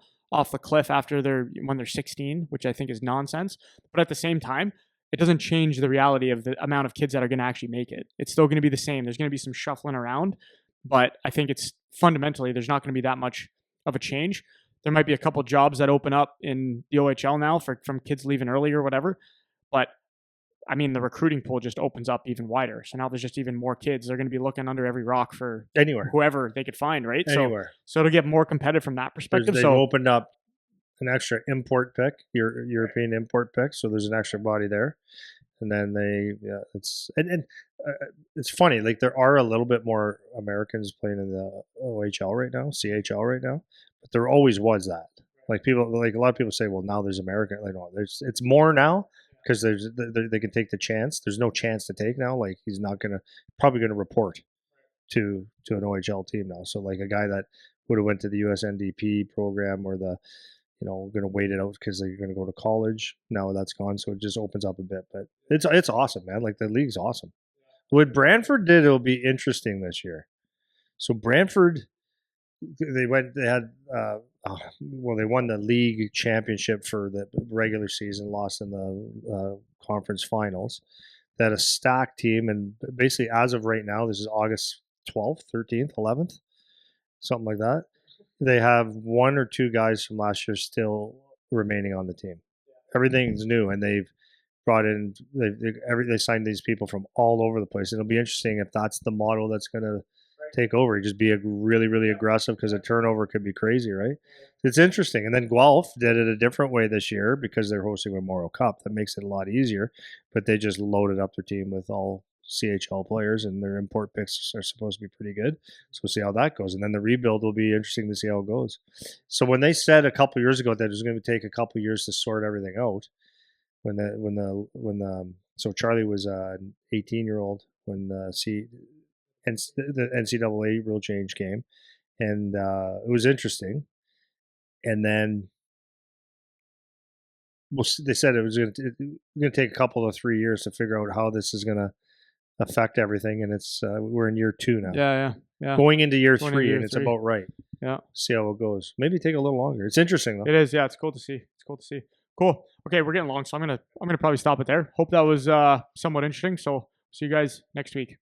Speaker 2: cliff when they're 16, which I think is nonsense. But at the same time, it doesn't change the reality of the amount of kids that are going to actually make it. It's still going to be the same. There's going to be some shuffling around, but I think it's fundamentally, there's not going to be that much of a change. There might be a couple jobs that open up in the OHL now from kids leaving early or whatever. But I mean, the recruiting pool just opens up even wider. So now there's just even more kids. They're going to be looking under every rock for
Speaker 1: anywhere,
Speaker 2: whoever they could find, right?
Speaker 1: Anywhere.
Speaker 2: So to get more competitive from that perspective.
Speaker 1: They've opened up an extra import pick, European import pick. So there's an extra body there. And then it's funny. Like there are a little bit more Americans playing in the OHL right now, CHL right now, but there always was that. Like a lot of people say, well, now there's American. Like, no, it's more now because they can take the chance. There's no chance to take now. Like he's not probably gonna report to an OHL team now. So like a guy that would have went to the USNDP program or going to wait it out because they're going to go to college. Now that's gone, so it just opens up a bit. But it's awesome, man. Like the league's awesome. What Brantford did, it'll be interesting this year. So Brantford, they won the league championship for the regular season, lost in the conference finals. They had a stacked team, and basically as of right now, this is August 12th, 13th, 11th, something like that. They have one or two guys from last year still remaining on the team. Everything's new, and they've brought in they signed these people from all over the place. It'll be interesting if that's the model that's going to take over. You just be really, really aggressive because a turnover could be crazy, right? It's interesting. And then Guelph did it a different way this year because they're hosting Memorial Cup. That makes it a lot easier. But they just loaded up their team with all CHL players, and their import picks are supposed to be pretty good. So we'll see how that goes. And then the rebuild will be interesting to see how it goes. So when they said a couple years ago that it was going to take a couple years to sort everything out, so Charlie was an 18-year-old when the NCAA rule change came, and it was interesting. And then they said it was going to take a couple of 3 years to figure out how this is going to affect everything, and it's we're in year 2 now.
Speaker 2: Yeah.
Speaker 1: Going into year 3, and it's about right.
Speaker 2: Yeah.
Speaker 1: See how it goes. Maybe take a little longer. It's interesting though.
Speaker 2: It is. Yeah, it's cool to see. Cool. Okay, we're getting long, so I'm gonna probably stop it there. Hope that was somewhat interesting. So see you guys next week.